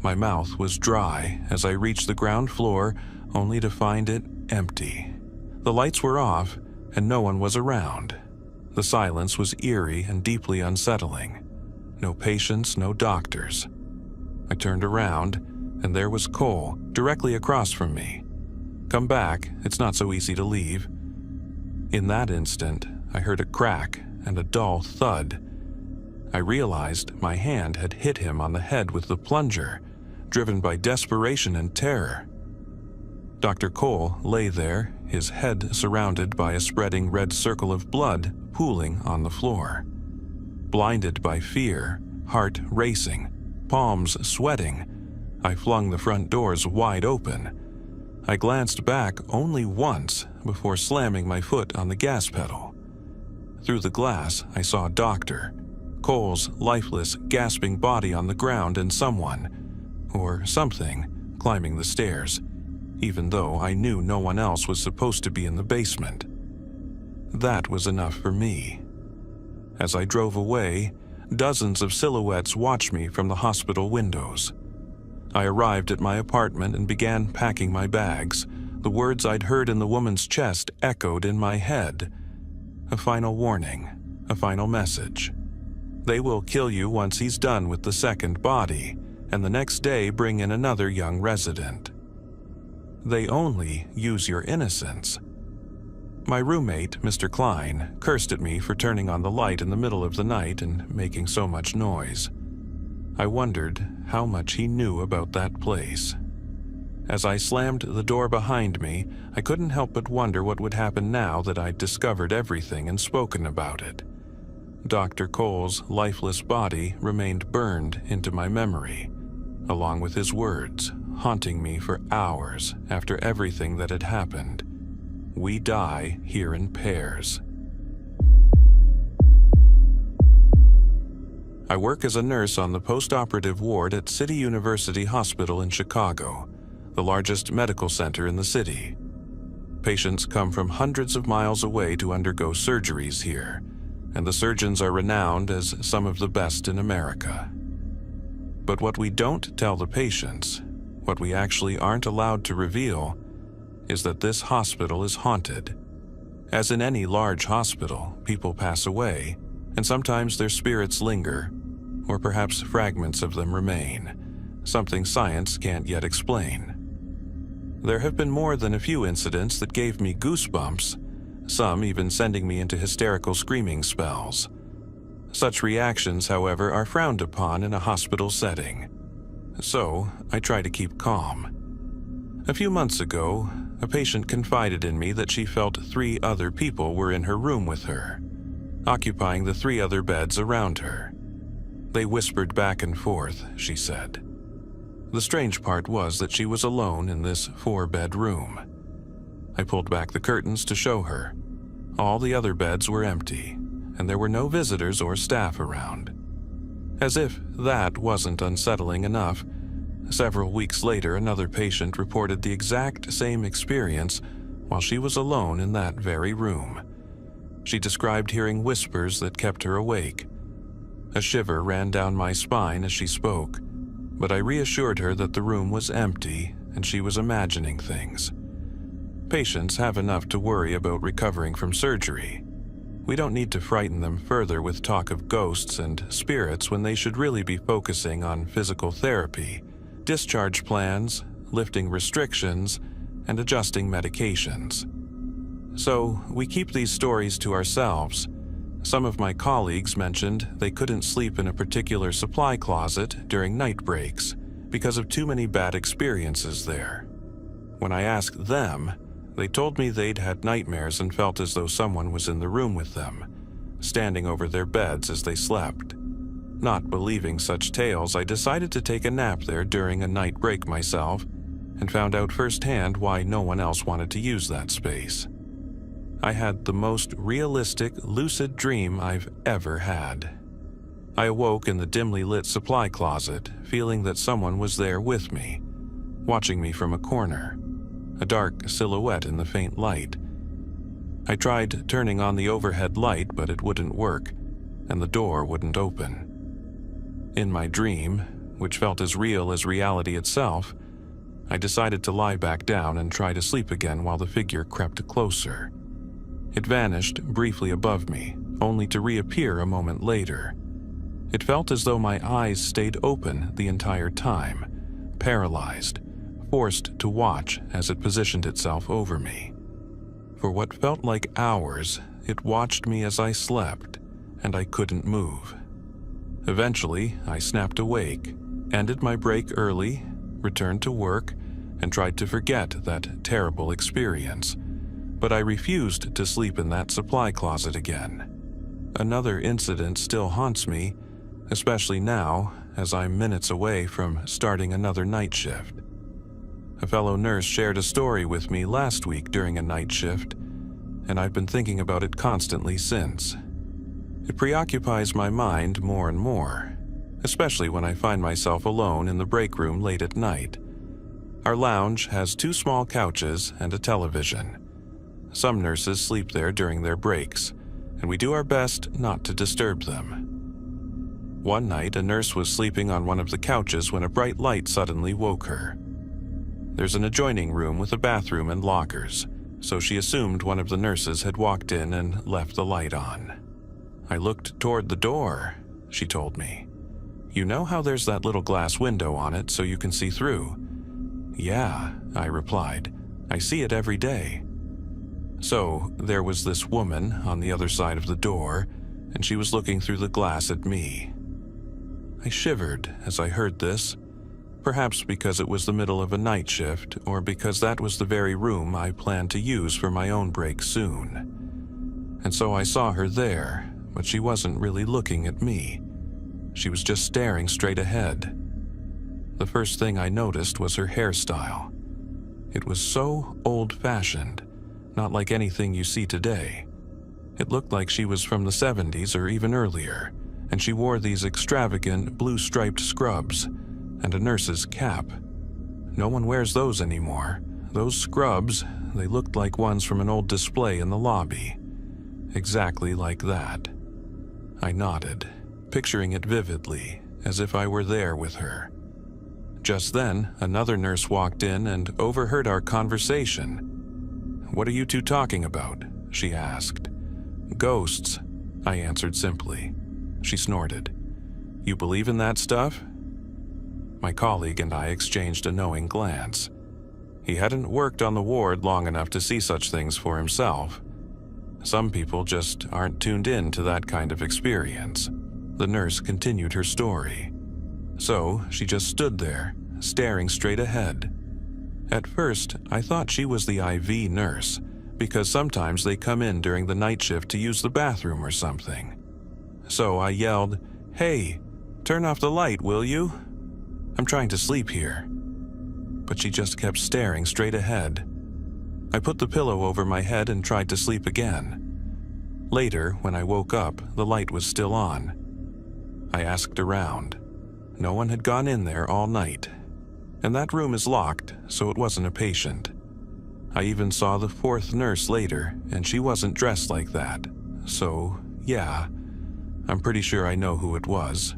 My mouth was dry as I reached the ground floor, only to find it empty. The lights were off, and no one was around. The silence was eerie and deeply unsettling. No patients, no doctors. I turned around, and there was Cole, directly across from me. "Come back, it's not so easy to leave." In that instant, I heard a crack and a dull thud. I realized my hand had hit him on the head with the plunger, driven by desperation and terror. Dr. Cole lay there, his head surrounded by a spreading red circle of blood pooling on the floor. Blinded by fear, heart racing, palms sweating, I flung the front doors wide open. I glanced back only once before slamming my foot on the gas pedal. Through the glass, I saw a doctor, Cole's lifeless, gasping body on the ground, and someone, or something, climbing the stairs, even though I knew no one else was supposed to be in the basement. That was enough for me. As I drove away, dozens of silhouettes watched me from the hospital windows. I arrived at my apartment and began packing my bags. The words I'd heard in the woman's chest echoed in my head. A final warning, a final message. They will kill you once he's done with the second body, and the next day bring in another young resident. they only use your innocence. My roommate, Mr. Klein, cursed at me for turning on the light in the middle of the night and making so much noise. I wondered how much he knew about that place. As I slammed the door behind me, I couldn't help but wonder what would happen now that I'd discovered everything and spoken about it. Dr. Cole's lifeless body remained burned into my memory, along with his words, haunting me for hours after everything that had happened. We die here in pairs. I work as a nurse on the post-operative ward at City University Hospital in Chicago, the largest medical center in the city. Patients come from hundreds of miles away to undergo surgeries here, and the surgeons are renowned as some of the best in America. But what we don't tell the patients, what we actually aren't allowed to reveal, is that this hospital is haunted. As in any large hospital, people pass away, and sometimes their spirits linger, or perhaps fragments of them remain, something science can't yet explain. There have been more than a few incidents that gave me goosebumps, some even sending me into hysterical screaming spells. Such reactions, however, are frowned upon in a hospital setting. So, I try to keep calm. A few months ago, a patient confided in me that she felt 3 other people were in her room with her, occupying the 3 other beds around her. They whispered back and forth, she said. The strange part was that she was alone in this 4-bed room. I pulled back the curtains to show her. All the other beds were empty, and there were no visitors or staff around. As if that wasn't unsettling enough, several weeks later another patient reported the exact same experience while she was alone in that very room. She described hearing whispers that kept her awake. A shiver ran down my spine as she spoke, but I reassured her that the room was empty and she was imagining things. Patients have enough to worry about recovering from surgery. We don't need to frighten them further with talk of ghosts and spirits when they should really be focusing on physical therapy, discharge plans, lifting restrictions, and adjusting medications. So, we keep these stories to ourselves. Some of my colleagues mentioned they couldn't sleep in a particular supply closet during night breaks because of too many bad experiences there. When I asked them, they told me they'd had nightmares and felt as though someone was in the room with them, standing over their beds as they slept. Not believing such tales, I decided to take a nap there during a night break myself and found out firsthand why no one else wanted to use that space. I had the most realistic, lucid dream I've ever had. I awoke in the dimly lit supply closet, feeling that someone was there with me, watching me from a corner, a dark silhouette in the faint light. I tried turning on the overhead light, but it wouldn't work, and the door wouldn't open. In my dream, which felt as real as reality itself, I decided to lie back down and try to sleep again while the figure crept closer. It vanished briefly above me, only to reappear a moment later. It felt as though my eyes stayed open the entire time, paralyzed, forced to watch as it positioned itself over me. For what felt like hours, it watched me as I slept, and I couldn't move. Eventually, I snapped awake, ended my break early, returned to work, and tried to forget that terrible experience. But I refused to sleep in that supply closet again. Another incident still haunts me, especially now as I'm minutes away from starting another night shift. A fellow nurse shared a story with me last week during a night shift, and I've been thinking about it constantly since. It preoccupies my mind more and more, especially when I find myself alone in the break room late at night. Our lounge has 2 small couches and a television. Some nurses sleep there during their breaks, and we do our best not to disturb them. One night, a nurse was sleeping on one of the couches when a bright light suddenly woke her. There's an adjoining room with a bathroom and lockers, so she assumed one of the nurses had walked in and left the light on. I looked toward the door, she told me. You know how there's that little glass window on it so you can see through? "Yeah," I replied. "I see it every day." So, there was this woman on the other side of the door, and she was looking through the glass at me. I shivered as I heard this, perhaps because it was the middle of a night shift, or because that was the very room I planned to use for my own break soon. And so I saw her there, but she wasn't really looking at me. She was just staring straight ahead. The first thing I noticed was her hairstyle. It was so old-fashioned, not like anything you see today. It looked like she was from the 70s or even earlier, and she wore these extravagant blue-striped scrubs and a nurse's cap. No one wears those anymore. Those scrubs, they looked like ones from an old display in the lobby. Exactly like that. I nodded, picturing it vividly, as if I were there with her. Just then, another nurse walked in and overheard our conversation. "What are you two talking about?" she asked. "Ghosts," I answered simply. She snorted. "You believe in that stuff?" My colleague and I exchanged a knowing glance. He hadn't worked on the ward long enough to see such things for himself. Some people just aren't tuned in to that kind of experience. The nurse continued her story. So she just stood there, staring straight ahead. At first, I thought she was the IV nurse, because sometimes they come in during the night shift to use the bathroom or something. So I yelled, "Hey, turn off the light, will you? I'm trying to sleep here." But she just kept staring straight ahead. I put the pillow over my head and tried to sleep again. Later, when I woke up, the light was still on. I asked around. No one had gone in there all night. And that room is locked, so it wasn't a patient. I even saw the fourth nurse later, and she wasn't dressed like that. So, yeah, I'm pretty sure I know who it was.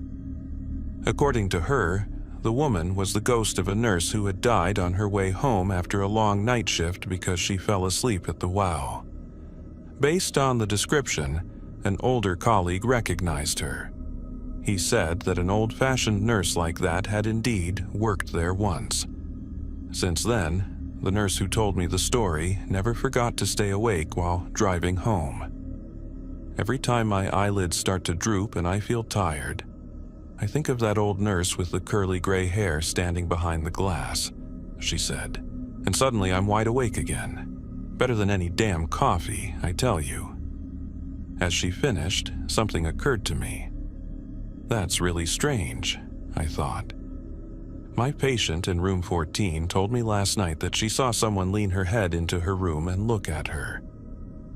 According to her, the woman was the ghost of a nurse who had died on her way home after a long night shift because she fell asleep at the WOW. Based on the description, an older colleague recognized her. He said that an old-fashioned nurse like that had indeed worked there once. Since then, the nurse who told me the story never forgot to stay awake while driving home. Every time my eyelids start to droop and I feel tired, I think of that old nurse with the curly gray hair standing behind the glass, she said, and suddenly I'm wide awake again. Better than any damn coffee, I tell you. As she finished, something occurred to me. That's really strange, I thought. My patient in room 14 told me last night that she saw someone lean her head into her room and look at her.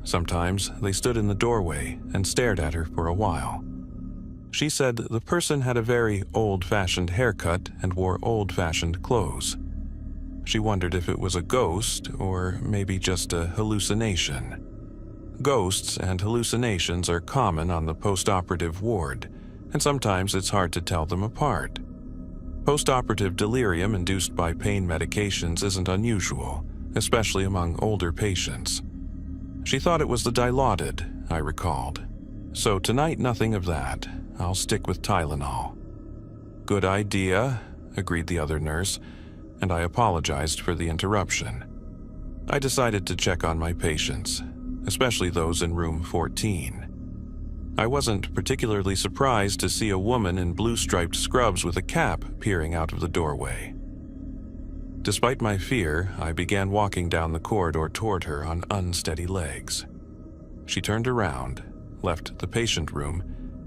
Sometimes they stood in the doorway and stared at her for a while. She said the person had a very old-fashioned haircut and wore old-fashioned clothes. She wondered if it was a ghost or maybe just a hallucination. Ghosts and hallucinations are common on the post-operative ward, and sometimes it's hard to tell them apart. Post-operative delirium induced by pain medications isn't unusual, especially among older patients. She thought it was the Dilaudid, I recalled. So tonight, nothing of that. I'll stick with Tylenol. Good idea, agreed the other nurse, and I apologized for the interruption. I decided to check on my patients, especially those in room 14. I wasn't particularly surprised to see a woman in blue-striped scrubs with a cap peering out of the doorway. Despite my fear, I began walking down the corridor toward her on unsteady legs. She turned around, left the patient room,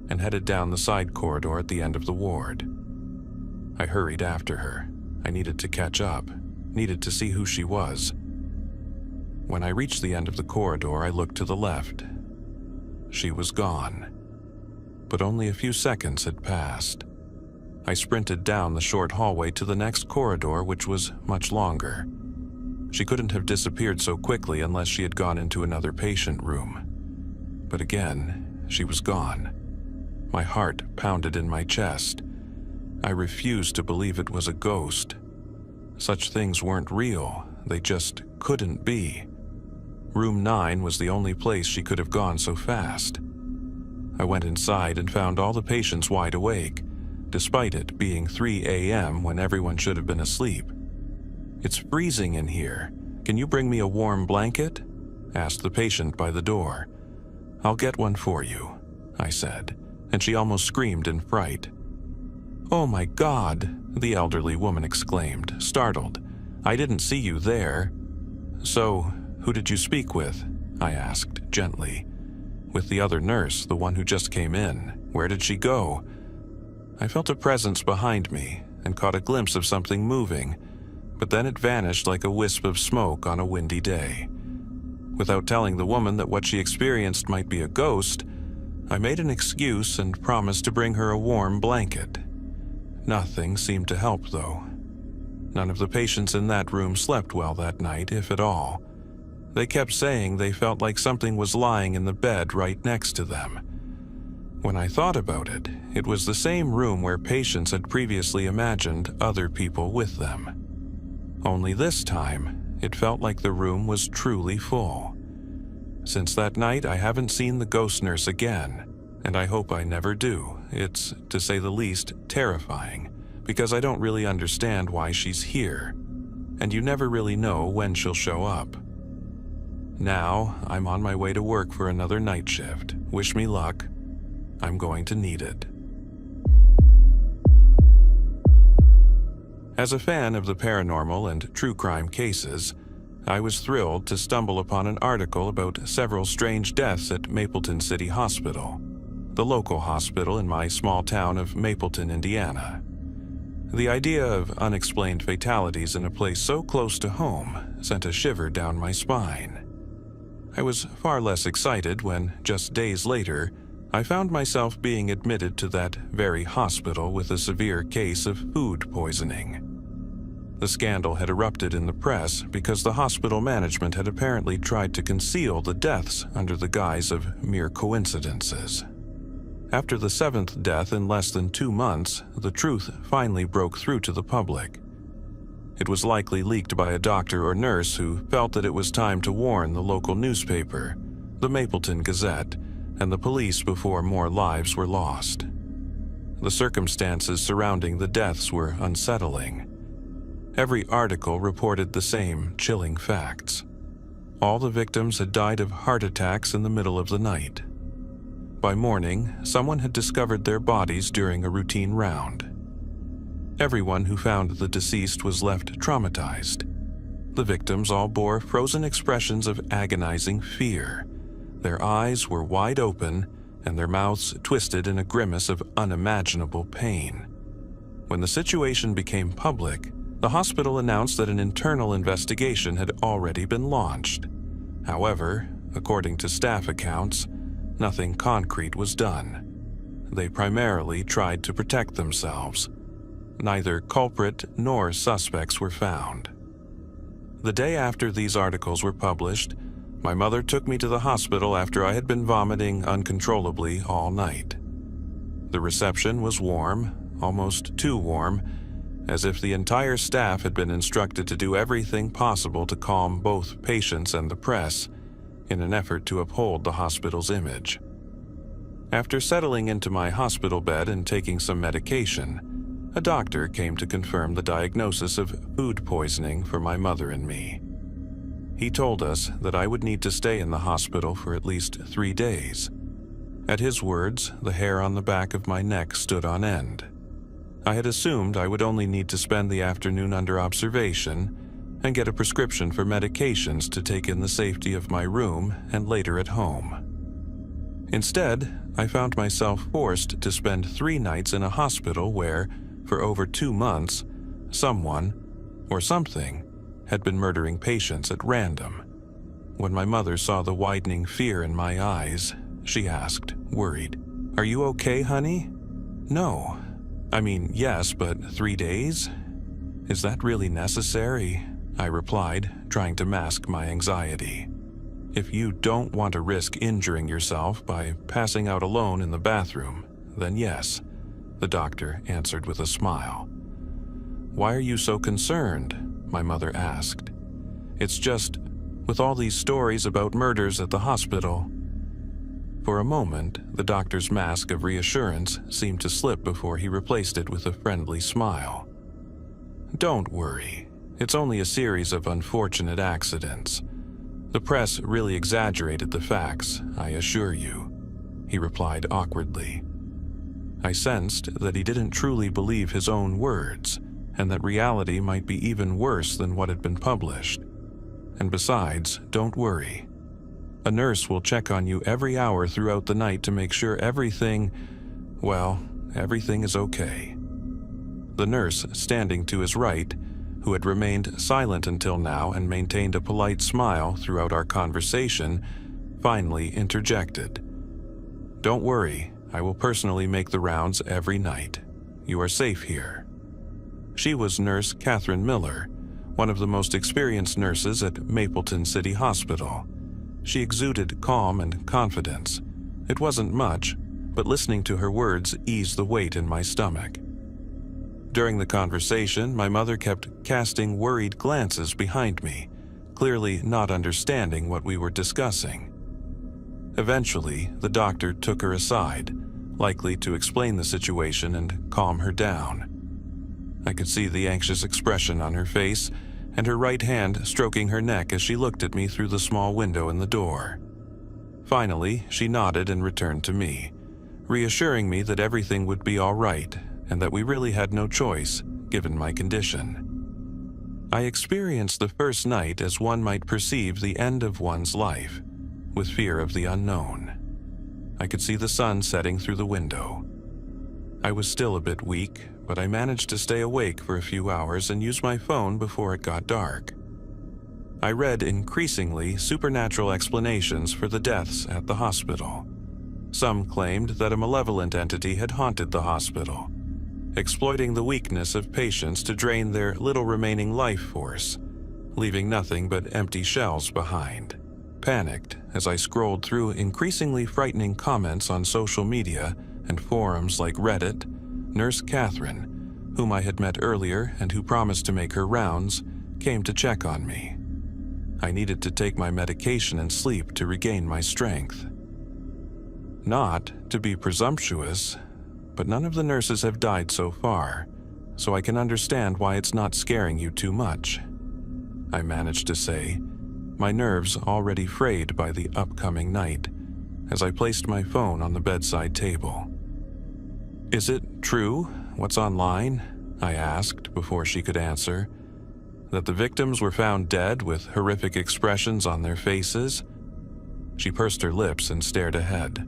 and headed down the side corridor at the end of the ward. I hurried after her. I needed to catch up, needed to see who she was. When I reached the end of the corridor, I looked to the left. She was gone. But only a few seconds had passed. I sprinted down the short hallway to the next corridor, which was much longer. She couldn't have disappeared so quickly unless she had gone into another patient room. But again, she was gone. My heart pounded in my chest. I refused to believe it was a ghost. Such things weren't real. They just couldn't be. Room 9 was the only place she could have gone so fast. I went inside and found all the patients wide awake, despite it being 3 a.m. when everyone should have been asleep. "It's freezing in here. Can you bring me a warm blanket?" asked the patient by the door. "I'll get one for you," I said, and she almost screamed in fright. "Oh my God," the elderly woman exclaimed, startled. "I didn't see you there." "So, who did you speak with?" I asked gently. "With the other nurse, the one who just came in. Where did she go?" I felt a presence behind me and caught a glimpse of something moving, but then it vanished like a wisp of smoke on a windy day. Without telling the woman that what she experienced might be a ghost, I made an excuse and promised to bring her a warm blanket. Nothing seemed to help, though. None of the patients in that room slept well that night, if at all. They kept saying they felt like something was lying in the bed right next to them. When I thought about it, it was the same room where patients had previously imagined other people with them. Only this time, it felt like the room was truly full. Since that night, I haven't seen the ghost nurse again, and I hope I never do. It's, to say the least, terrifying, because I don't really understand why she's here, and you never really know when she'll show up. Now, I'm on my way to work for another night shift. Wish me luck. I'm going to need it. As a fan of the paranormal and true crime cases, I was thrilled to stumble upon an article about several strange deaths at Mapleton City Hospital, the local hospital in my small town of Mapleton, Indiana. The idea of unexplained fatalities in a place so close to home sent a shiver down my spine. I was far less excited when, just days later, I found myself being admitted to that very hospital with a severe case of food poisoning. The scandal had erupted in the press because the hospital management had apparently tried to conceal the deaths under the guise of mere coincidences. After the 7th death in less than 2 months, the truth finally broke through to the public. It was likely leaked by a doctor or nurse who felt that it was time to warn the local newspaper, the Mapleton Gazette, and the police before more lives were lost. The circumstances surrounding the deaths were unsettling. Every article reported the same chilling facts. All the victims had died of heart attacks in the middle of the night. By morning, someone had discovered their bodies during a routine round. Everyone who found the deceased was left traumatized. The victims all bore frozen expressions of agonizing fear. Their eyes were wide open, and their mouths twisted in a grimace of unimaginable pain. When the situation became public, the hospital announced that an internal investigation had already been launched. However, according to staff accounts, nothing concrete was done. They primarily tried to protect themselves. Neither culprit nor suspects were found. The day after these articles were published, my mother took me to the hospital after I had been vomiting uncontrollably all night. The reception was warm, almost too warm, as if the entire staff had been instructed to do everything possible to calm both patients and the press in an effort to uphold the hospital's image. After settling into my hospital bed and taking some medication, a doctor came to confirm the diagnosis of food poisoning for my mother and me. He told us that I would need to stay in the hospital for at least 3 days. At his words, the hair on the back of my neck stood on end. I had assumed I would only need to spend the afternoon under observation and get a prescription for medications to take in the safety of my room and later at home. Instead, I found myself forced to spend 3 nights in a hospital where, for over 2 months, someone, or something, had been murdering patients at random. When my mother saw the widening fear in my eyes, she asked, worried, "Are you okay, honey?" "No. I mean, yes, but 3 days? Is that really necessary?" I replied, trying to mask my anxiety. "If you don't want to risk injuring yourself by passing out alone in the bathroom, then yes," the doctor answered with a smile. "Why are you so concerned?" my mother asked. "It's just, with all these stories about murders at the hospital." For a moment, the doctor's mask of reassurance seemed to slip before he replaced it with a friendly smile. "Don't worry. It's only a series of unfortunate accidents. The press really exaggerated the facts, I assure you," he replied awkwardly. I sensed that he didn't truly believe his own words, and that reality might be even worse than what had been published. And besides, don't worry. A nurse will check on you every hour throughout the night to make sure everything is okay. The nurse standing to his right, who had remained silent until now and maintained a polite smile throughout our conversation, finally interjected. "Don't worry, I will personally make the rounds every night. You are safe here." She was Nurse Catherine Miller, one of the most experienced nurses at Mapleton City Hospital. She exuded calm and confidence. It wasn't much, but listening to her words eased the weight in my stomach. During the conversation, my mother kept casting worried glances behind me, clearly not understanding what we were discussing. Eventually, the doctor took her aside, likely to explain the situation and calm her down. I could see the anxious expression on her face and her right hand stroking her neck as she looked at me through the small window in the door. Finally, she nodded and returned to me, reassuring me that everything would be all right and that we really had no choice, given my condition. I experienced the first night as one might perceive the end of one's life, with fear of the unknown. I could see the sun setting through the window. I was still a bit weak, but I managed to stay awake for a few hours and use my phone before it got dark. I read increasingly supernatural explanations for the deaths at the hospital. Some claimed that a malevolent entity had haunted the hospital, exploiting the weakness of patients to drain their little remaining life force, leaving nothing but empty shells behind. Panicked as I scrolled through increasingly frightening comments on social media and forums like Reddit, Nurse Catherine, whom I had met earlier and who promised to make her rounds, came to check on me. I needed to take my medication and sleep to regain my strength. Not to be presumptuous, but none of the nurses have died so far, so I can understand why it's not scaring you too much, I managed to say, my nerves already frayed by the upcoming night, as I placed my phone on the bedside table. "Is it true, what's online?" I asked before she could answer. "That the victims were found dead with horrific expressions on their faces?" She pursed her lips and stared ahead.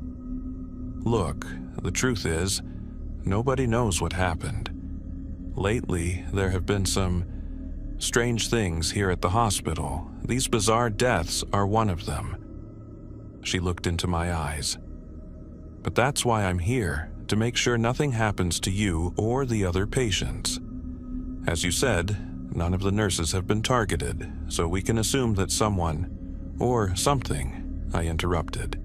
"Look, the truth is, nobody knows what happened. Lately, there have been some strange things here at the hospital. These bizarre deaths are one of them." She looked into my eyes. "But that's why I'm here, to make sure nothing happens to you or the other patients. As you said, none of the nurses have been targeted, so we can assume that someone, or something," I interrupted.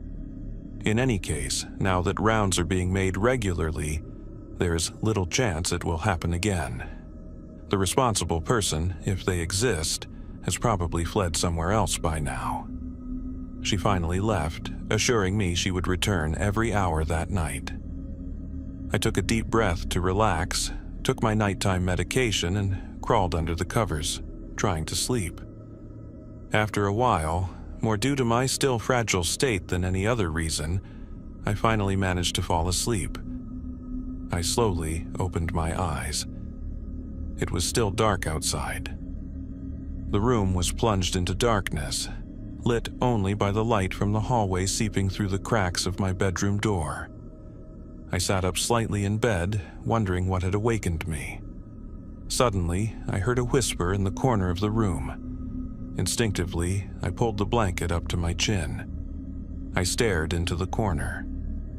"In any case, now that rounds are being made regularly, there's little chance it will happen again. The responsible person, if they exist, has probably fled somewhere else by now." She finally left, assuring me she would return every hour that night. I took a deep breath to relax, took my nighttime medication, and crawled under the covers, trying to sleep. After a while, more due to my still fragile state than any other reason, I finally managed to fall asleep. I slowly opened my eyes. It was still dark outside. The room was plunged into darkness, lit only by the light from the hallway seeping through the cracks of my bedroom door. I sat up slightly in bed, wondering what had awakened me. Suddenly, I heard a whisper in the corner of the room. Instinctively, I pulled the blanket up to my chin. I stared into the corner.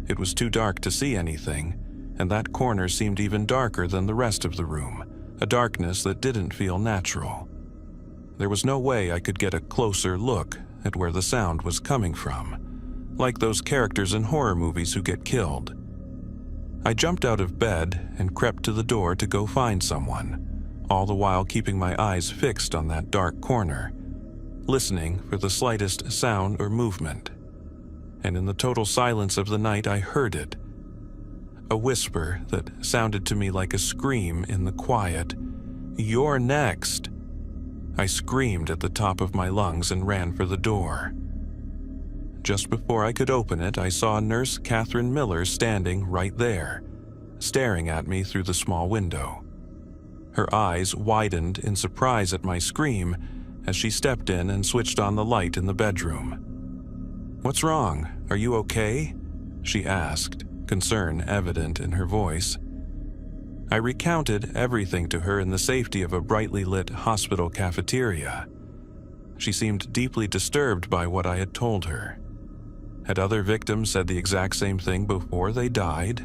It was too dark to see anything, and that corner seemed even darker than the rest of the room, a darkness that didn't feel natural. There was no way I could get a closer look at where the sound was coming from, like those characters in horror movies who get killed. I jumped out of bed and crept to the door to go find someone, all the while keeping my eyes fixed on that dark corner, listening for the slightest sound or movement. And in the total silence of the night, I heard it. A whisper that sounded to me like a scream in the quiet. "You're next." I screamed at the top of my lungs and ran for the door. Just before I could open it, I saw Nurse Catherine Miller standing right there, staring at me through the small window. Her eyes widened in surprise at my scream as she stepped in and switched on the light in the bedroom. "What's wrong? Are you okay?" she asked, concern evident in her voice. I recounted everything to her in the safety of a brightly lit hospital cafeteria. She seemed deeply disturbed by what I had told her. Had other victims said the exact same thing before they died?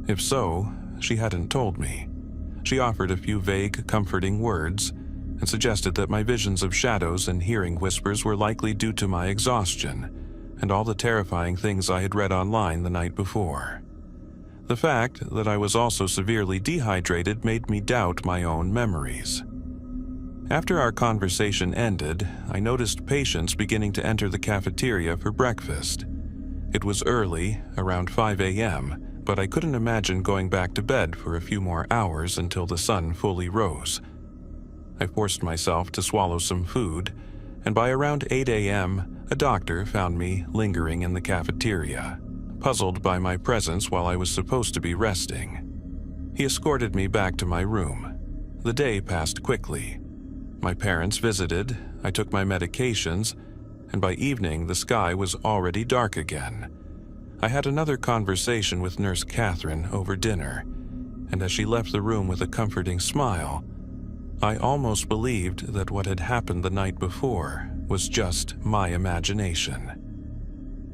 If so, she hadn't told me. She offered a few vague, comforting words and suggested that my visions of shadows and hearing whispers were likely due to my exhaustion and all the terrifying things I had read online the night before. The fact that I was also severely dehydrated made me doubt my own memories. After our conversation ended, I noticed patients beginning to enter the cafeteria for breakfast. It was early, around 5 a.m., but I couldn't imagine going back to bed for a few more hours until the sun fully rose. I forced myself to swallow some food, and by around 8 a.m., a doctor found me lingering in the cafeteria, puzzled by my presence while I was supposed to be resting. He escorted me back to my room. The day passed quickly. My parents visited, I took my medications, and by evening the sky was already dark again. I had another conversation with Nurse Catherine over dinner, and as she left the room with a comforting smile, I almost believed that what had happened the night before was just my imagination.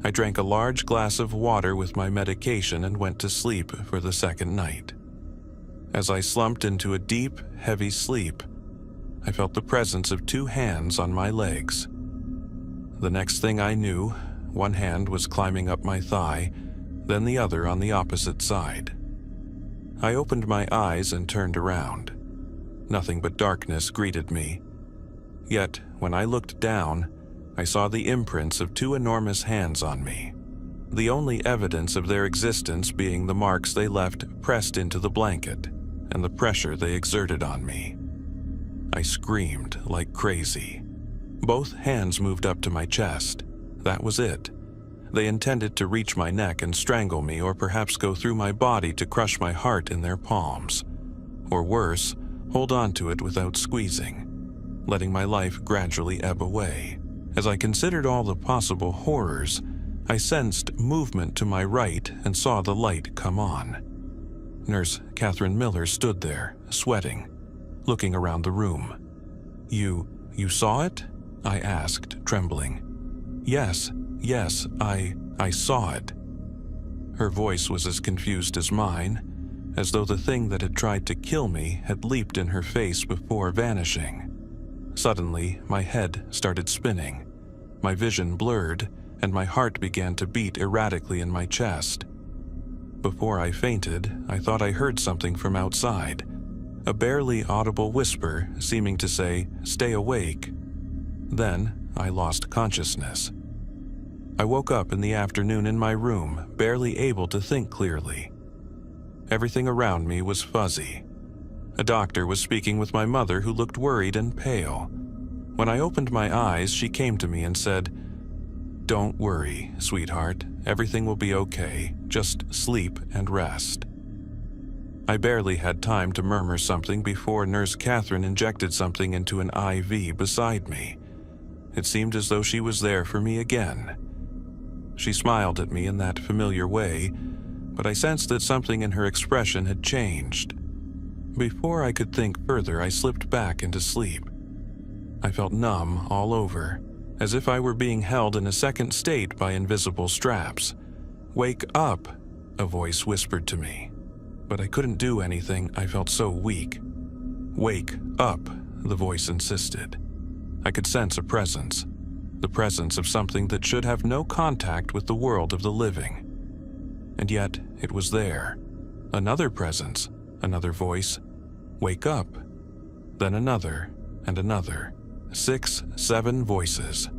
I drank a large glass of water with my medication and went to sleep for the second night. As I slumped into a deep, heavy sleep, I felt the presence of 2 hands on my legs. The next thing I knew, one hand was climbing up my thigh, then the other on the opposite side. I opened my eyes and turned around. Nothing but darkness greeted me. Yet, when I looked down, I saw the imprints of 2 enormous hands on me, the only evidence of their existence being the marks they left pressed into the blanket and the pressure they exerted on me. I screamed like crazy. Both hands moved up to my chest. That was it. They intended to reach my neck and strangle me, or perhaps go through my body to crush my heart in their palms. Or worse, hold on to it without squeezing, letting my life gradually ebb away. As I considered all the possible horrors, I sensed movement to my right and saw the light come on. Nurse Catherine Miller stood there, sweating, looking around the room. You saw it?" I asked, trembling. Yes, I saw it." Her voice was as confused as mine, as though the thing that had tried to kill me had leaped in her face before vanishing. Suddenly, my head started spinning. My vision blurred, and my heart began to beat erratically in my chest. Before I fainted, I thought I heard something from outside, a barely audible whisper seeming to say, "Stay awake." Then I lost consciousness. I woke up in the afternoon in my room, barely able to think clearly. Everything around me was fuzzy. A doctor was speaking with my mother, who looked worried and pale. When I opened my eyes, she came to me and said, "Don't worry, sweetheart. Everything will be okay. Just sleep and rest." I barely had time to murmur something before Nurse Catherine injected something into an IV beside me. It seemed as though she was there for me again. She smiled at me in that familiar way, but I sensed that something in her expression had changed. Before I could think further, I slipped back into sleep. I felt numb all over, as if I were being held in a second state by invisible straps. "Wake up," a voice whispered to me. But I couldn't do anything, I felt so weak. "Wake up," the voice insisted. I could sense a presence, the presence of something that should have no contact with the world of the living. And yet, it was there. Another presence, another voice. "Wake up." Then another, and another. 6, 7 voices.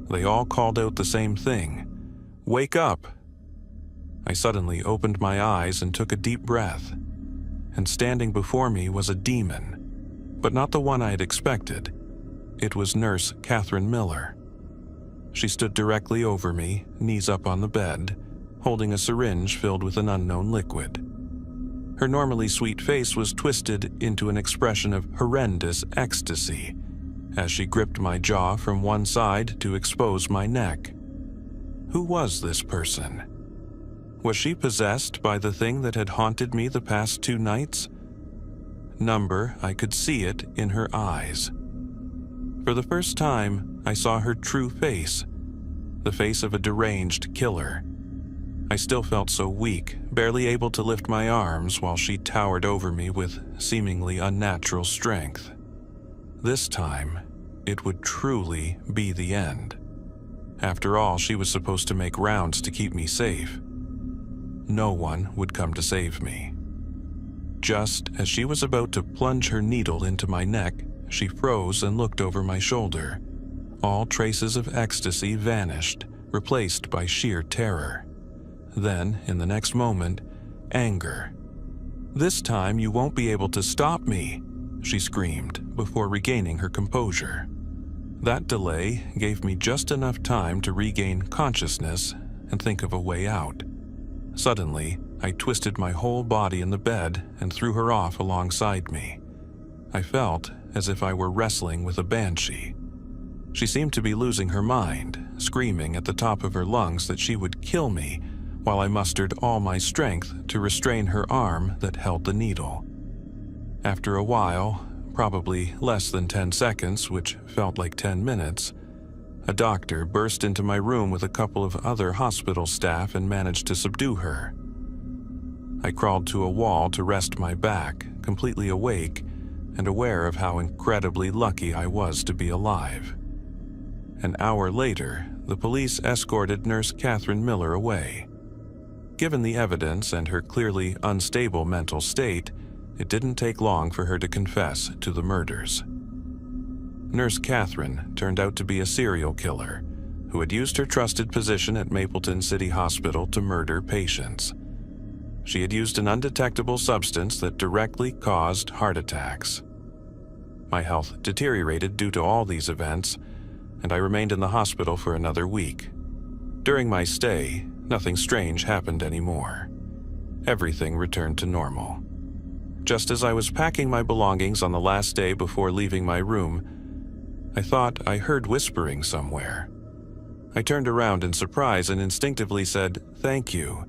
They all called out the same thing. "Wake up." I suddenly opened my eyes and took a deep breath. And standing before me was a demon. but not the one I had expected. It was Nurse Catherine Miller. She stood directly over me, knees up on the bed, holding a syringe filled with an unknown liquid. Her normally sweet face was twisted into an expression of horrendous ecstasy as she gripped my jaw from one side to expose my neck. Who was this person? Was she possessed by the thing that had haunted me the past 2 nights? Number, I could see it in her eyes. For the first time, I saw her true face, the face of a deranged killer. I still felt so weak, barely able to lift my arms while she towered over me with seemingly unnatural strength. This time, it would truly be the end. After all, she was supposed to make rounds to keep me safe. No one would come to save me. Just as she was about to plunge her needle into my neck, she froze and looked over my shoulder. All traces of ecstasy vanished, replaced by sheer terror. Then, in the next moment, anger. "This time you won't be able to stop me," she screamed before regaining her composure. That delay gave me just enough time to regain consciousness and think of a way out. Suddenly, I twisted my whole body in the bed and threw her off alongside me. I felt as if I were wrestling with a banshee. She seemed to be losing her mind, screaming at the top of her lungs that she would kill me, while I mustered all my strength to restrain her arm that held the needle. After a while, probably less than 10 seconds, which felt like 10 minutes, a doctor burst into my room with a couple of other hospital staff and managed to subdue her. I crawled to a wall to rest my back, completely awake and aware of how incredibly lucky I was to be alive. An hour later, the police escorted Nurse Catherine Miller away. Given the evidence and her clearly unstable mental state, it didn't take long for her to confess to the murders. Nurse Catherine turned out to be a serial killer who had used her trusted position at Mapleton City Hospital to murder patients. She had used an undetectable substance that directly caused heart attacks. My health deteriorated due to all these events, and I remained in the hospital for another week. During my stay, nothing strange happened anymore. Everything returned to normal. Just as I was packing my belongings on the last day before leaving my room, I thought I heard whispering somewhere. I turned around in surprise and instinctively said, "Thank you."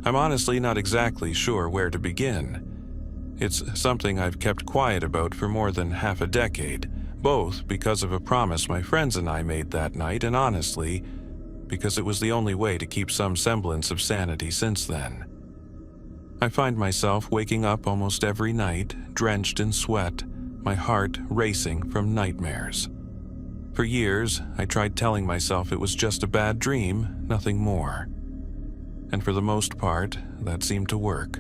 I'm honestly not exactly sure where to begin. It's something I've kept quiet about for more than half a decade, both because of a promise my friends and I made that night and honestly, because it was the only way to keep some semblance of sanity since then. I find myself waking up almost every night, drenched in sweat, my heart racing from nightmares. For years, I tried telling myself it was just a bad dream, nothing more. And for the most part, that seemed to work.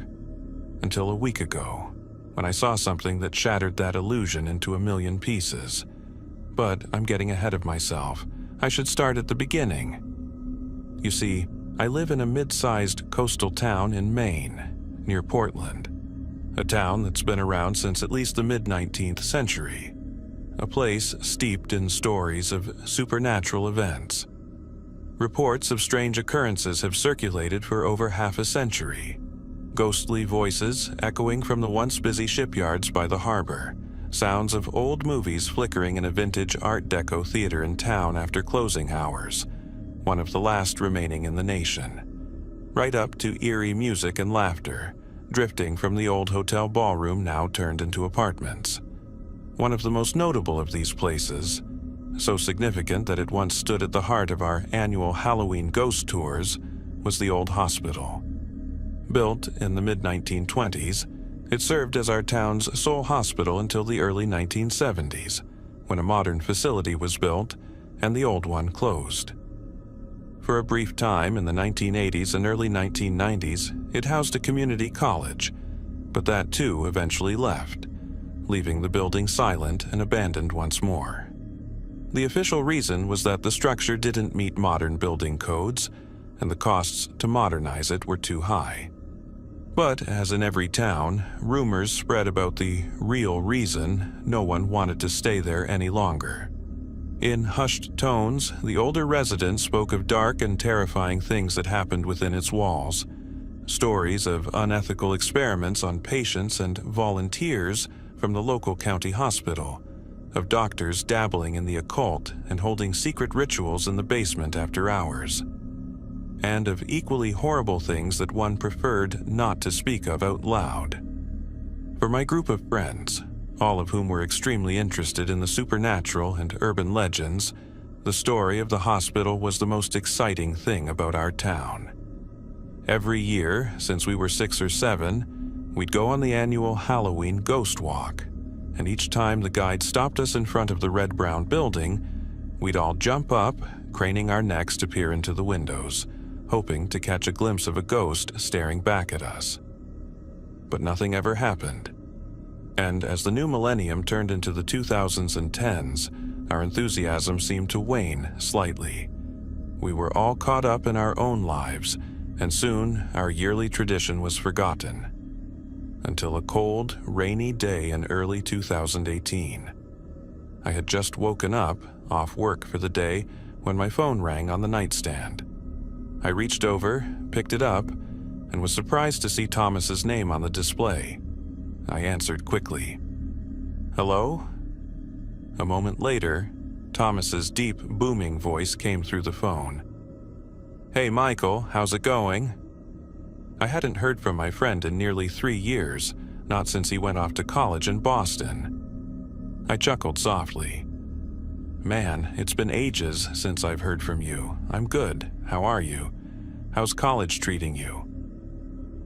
Until a week ago, when I saw something that shattered that illusion into a million pieces. But I'm getting ahead of myself. I should start at the beginning. You see, I live in a mid-sized coastal town in Maine, near Portland. A town that's been around since at least the mid-19th century. A place steeped in stories of supernatural events. Reports of strange occurrences have circulated for over half a century. Ghostly voices echoing from the once busy shipyards by the harbor. Sounds of old movies flickering in a vintage Art Deco theater in town after closing hours, one of the last remaining in the nation. Right up to eerie music and laughter, drifting from the old hotel ballroom now turned into apartments. One of the most notable of these places, so significant that it once stood at the heart of our annual Halloween ghost tours, was the old hospital. Built in the mid-1920s, it served as our town's sole hospital until the early 1970s, when a modern facility was built and the old one closed. For a brief time in the 1980s and early 1990s, it housed a community college, but that too eventually left, leaving the building silent and abandoned once more. The official reason was that the structure didn't meet modern building codes, and the costs to modernize it were too high. But, as in every town, rumors spread about the real reason no one wanted to stay there any longer. In hushed tones, the older residents spoke of dark and terrifying things that happened within its walls. Stories of unethical experiments on patients and volunteers from the local county hospital, of doctors dabbling in the occult and holding secret rituals in the basement after hours, and of equally horrible things that one preferred not to speak of out loud. For my group of friends, all of whom were extremely interested in the supernatural and urban legends, the story of the hospital was the most exciting thing about our town. Every year, since we were 6 or 7, we'd go on the annual Halloween ghost walk, and each time the guide stopped us in front of the red-brown building, we'd all jump up, craning our necks to peer into the windows, hoping to catch a glimpse of a ghost staring back at us. But nothing ever happened. And as the new millennium turned into the 2000s and 10s, our enthusiasm seemed to wane slightly. We were all caught up in our own lives, and soon our yearly tradition was forgotten. Until a cold, rainy day in early 2018. I had just woken up, off work for the day, when my phone rang on the nightstand. I reached over, picked it up, and was surprised to see Thomas's name on the display. I answered quickly. "Hello?" A moment later, Thomas's deep, booming voice came through the phone. "Hey, Michael, how's it going?" I hadn't heard from my friend in nearly 3 years, not since he went off to college in Boston. I chuckled softly. "Man, it's been ages since I've heard from you. I'm good. How are you? How's college treating you?"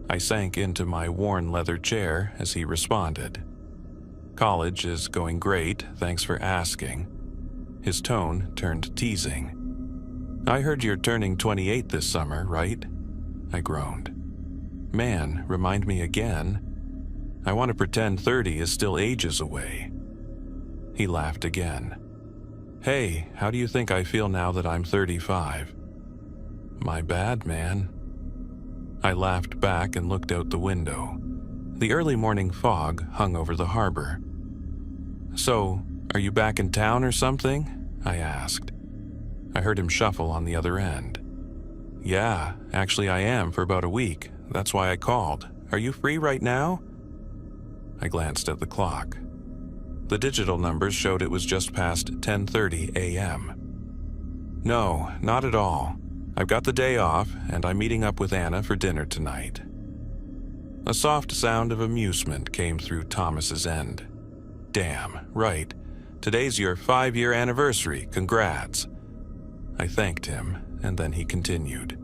I sank into my worn leather chair as he responded. "College is going great, thanks for asking." His tone turned teasing. "I heard you're turning 28 this summer, right?" I groaned. "Man, remind me again. I want to pretend 30 is still ages away." He laughed again. "Hey, how do you think I feel now that I'm 35? "My bad, man." I laughed back and looked out the window. The early morning fog hung over the harbor. "So, are you back in town or something?" I asked. I heard him shuffle on the other end. "Yeah, actually I am for about a week. That's why I called. Are you free right now?" I glanced at the clock. The digital numbers showed it was just past 10:30 a.m. "No, not at all. I've got the day off, and I'm meeting up with Anna for dinner tonight." A soft sound of amusement came through Thomas's end. "Damn, right. Today's your 5-year anniversary. Congrats." I thanked him, and then he continued.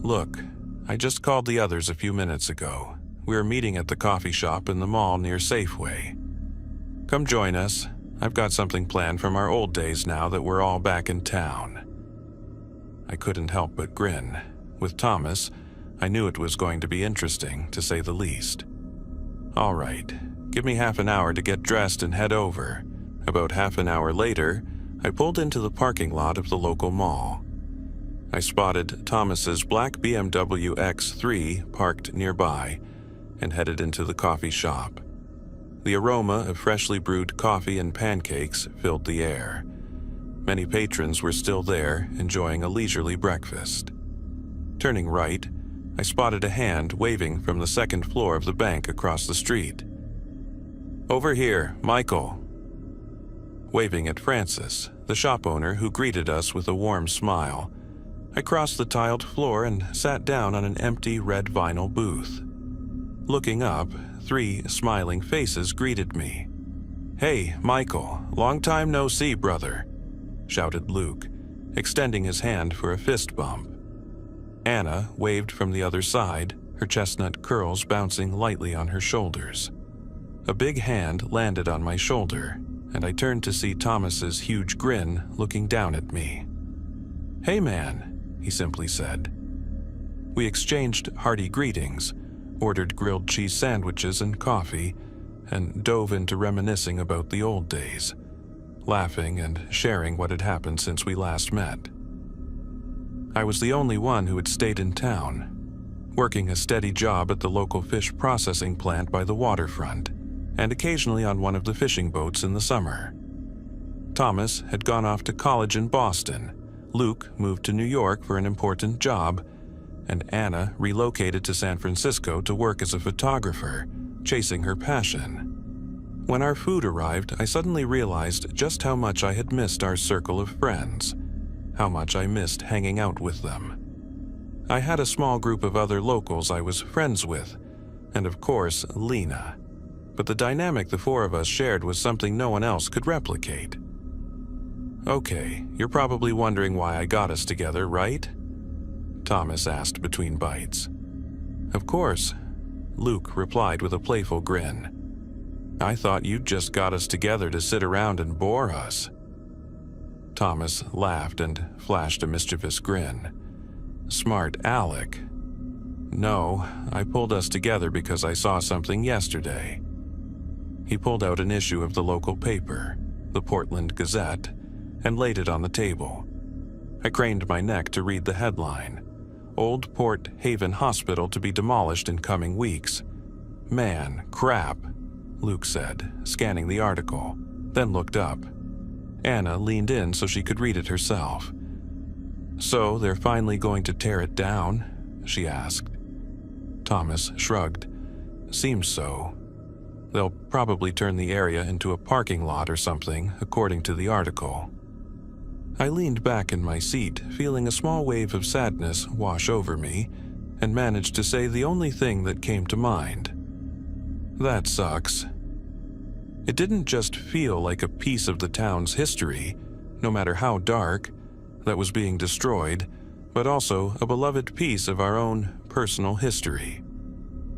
"Look, I just called the others a few minutes ago. We're meeting at the coffee shop in the mall near Safeway. Come join us. I've got something planned from our old days now that we're all back in town." I couldn't help but grin. With Thomas, I knew it was going to be interesting, to say the least. "All right, give me half an hour to get dressed and head over." About half an hour later, I pulled into the parking lot of the local mall. I spotted Thomas's black BMW X3 parked nearby and headed into the coffee shop. The aroma of freshly brewed coffee and pancakes filled the air. Many patrons were still there, enjoying a leisurely breakfast. Turning right, I spotted a hand waving from the second floor of the bank across the street. "Over here, Michael." Waving at Francis, the shop owner who greeted us with a warm smile, I crossed the tiled floor and sat down on an empty red vinyl booth. Looking up, 3 smiling faces greeted me. "Hey, Michael, long time no see, brother," shouted Luke, extending his hand for a fist bump. Anna waved from the other side, her chestnut curls bouncing lightly on her shoulders. A big hand landed on my shoulder, and I turned to see Thomas's huge grin looking down at me. "Hey man," he simply said. We exchanged hearty greetings, ordered grilled cheese sandwiches and coffee, and dove into reminiscing about the old days, laughing and sharing what had happened since we last met. I was the only one who had stayed in town. working a steady job at the local fish processing plant by the waterfront, and occasionally on one of the fishing boats in the summer. Thomas had gone off to college in Boston, Luke moved to New York for an important job, and Anna relocated to San Francisco to work as a photographer, chasing her passion. When our food arrived, I suddenly realized just how much I had missed our circle of friends, how much I missed hanging out with them. I had a small group of other locals I was friends with, and of course, Lena. But the dynamic the four of us shared was something no one else could replicate. Okay, you're probably wondering why I got us together, right? Thomas asked between bites. Of course, Luke replied with a playful grin. I thought you'd just got us together to sit around and bore us. Thomas laughed and flashed a mischievous grin. Smart Alec. No, I pulled us together because I saw something yesterday. He pulled out an issue of the local paper, the Portland Gazette, and laid it on the table. I craned my neck to read the headline. Old Port Haven Hospital to be demolished in coming weeks. Man, crap, Luke said, scanning the article, then looked up. Anna leaned in so she could read it herself. So they're finally going to tear it down? She asked. Thomas shrugged. Seems so. They'll probably turn the area into a parking lot or something, according to the article. I leaned back in my seat, feeling a small wave of sadness wash over me, and managed to say the only thing that came to mind. That sucks. It didn't just feel like a piece of the town's history, no matter how dark, that was being destroyed, but also a beloved piece of our own personal history.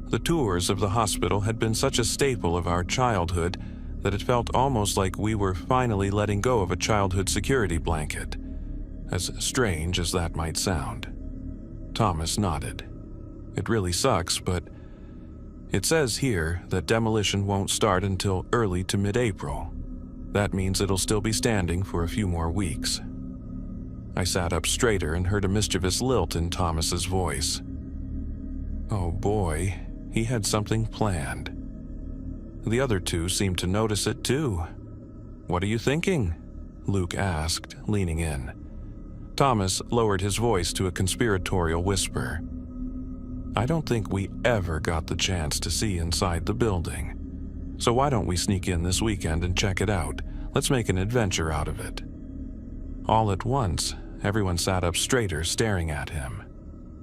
The tours of the hospital had been such a staple of our childhood that it felt almost like we were finally letting go of a childhood security blanket, as strange as that might sound. Thomas nodded. It really sucks, but it says here that demolition won't start until early to mid-April. That means it'll still be standing for a few more weeks. I sat up straighter and heard a mischievous lilt in Thomas's voice. Oh boy, he had something planned. The other two seemed to notice it too. What are you thinking? Luke asked, leaning in. Thomas lowered his voice to a conspiratorial whisper. I don't think we ever got the chance to see inside the building. So why don't we sneak in this weekend and check it out? Let's make an adventure out of it. All at once, everyone sat up straighter, staring at him.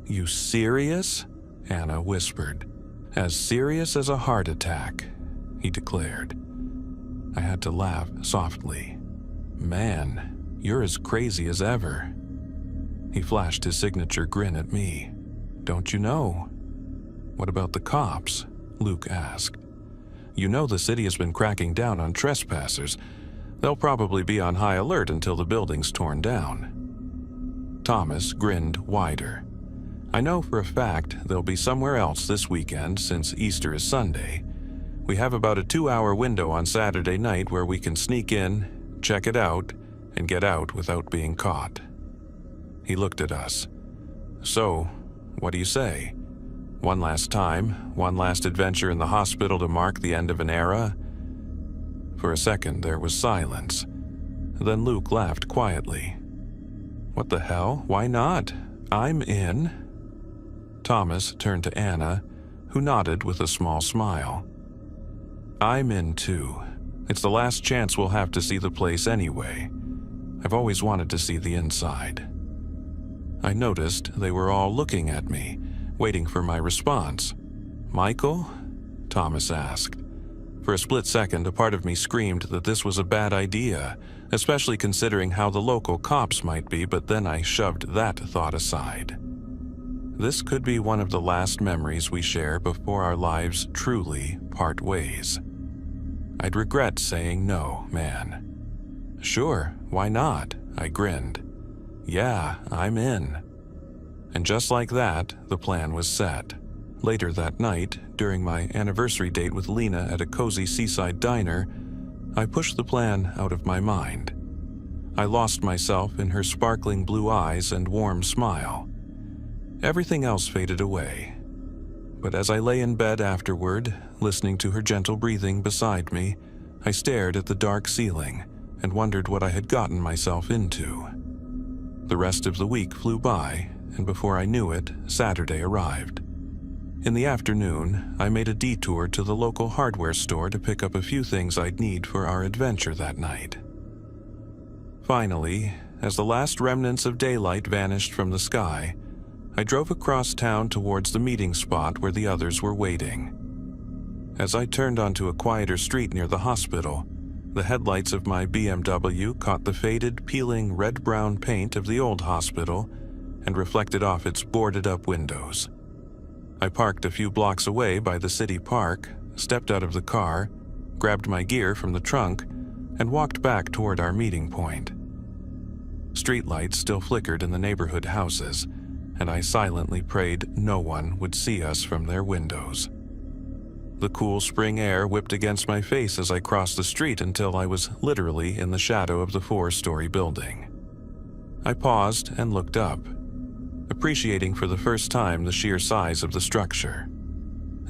You serious? Anna whispered. As serious as a heart attack, he declared. I had to laugh softly. Man, you're as crazy as ever. He flashed his signature grin at me. Don't you know? What about the cops? Luke asked. You know the city has been cracking down on trespassers. They'll probably be on high alert until the building's torn down. Thomas grinned wider. I know for a fact they'll be somewhere else this weekend since Easter is Sunday. We have about a 2-hour window on Saturday night where we can sneak in, check it out, and get out without being caught. He looked at us. So, what do you say? One last time, one last adventure in the hospital to mark the end of an era? For a second, there was silence. Then Luke laughed quietly. What the hell? Why not? I'm in. Thomas turned to Anna, who nodded with a small smile. I'm in too. It's the last chance we'll have to see the place anyway. I've always wanted to see the inside. I noticed they were all looking at me, waiting for my response. Michael? Thomas asked. For a split second, a part of me screamed that this was a bad idea, especially considering how the local cops might be, but then I shoved that thought aside. This could be one of the last memories we share before our lives truly part ways. I'd regret saying no, man. Sure, why not? I grinned. Yeah, I'm in. And just like that, the plan was set. Later that night, during my anniversary date with Lena at a cozy seaside diner, I pushed the plan out of my mind. I lost myself in her sparkling blue eyes and warm smile. Everything else faded away, But as I lay in bed afterward, listening to her gentle breathing beside me, I stared at the dark ceiling and wondered what I had gotten myself into. The rest of the week flew by, and before I knew it, Saturday arrived. In the afternoon, I made a detour to the local hardware store to pick up a few things I'd need for our adventure that night. Finally, as the last remnants of daylight vanished from the sky, I drove across town towards the meeting spot where the others were waiting. As I turned onto a quieter street near the hospital, the headlights of my BMW caught the faded, peeling red-brown paint of the old hospital and reflected off its boarded-up windows. I parked a few blocks away by the city park, stepped out of the car, grabbed my gear from the trunk, and walked back toward our meeting point. Streetlights still flickered in the neighborhood houses, and I silently prayed no one would see us from their windows. The cool spring air whipped against my face as I crossed the street until I was literally in the shadow of the 4-story building. I paused and looked up, appreciating for the first time the sheer size of the structure.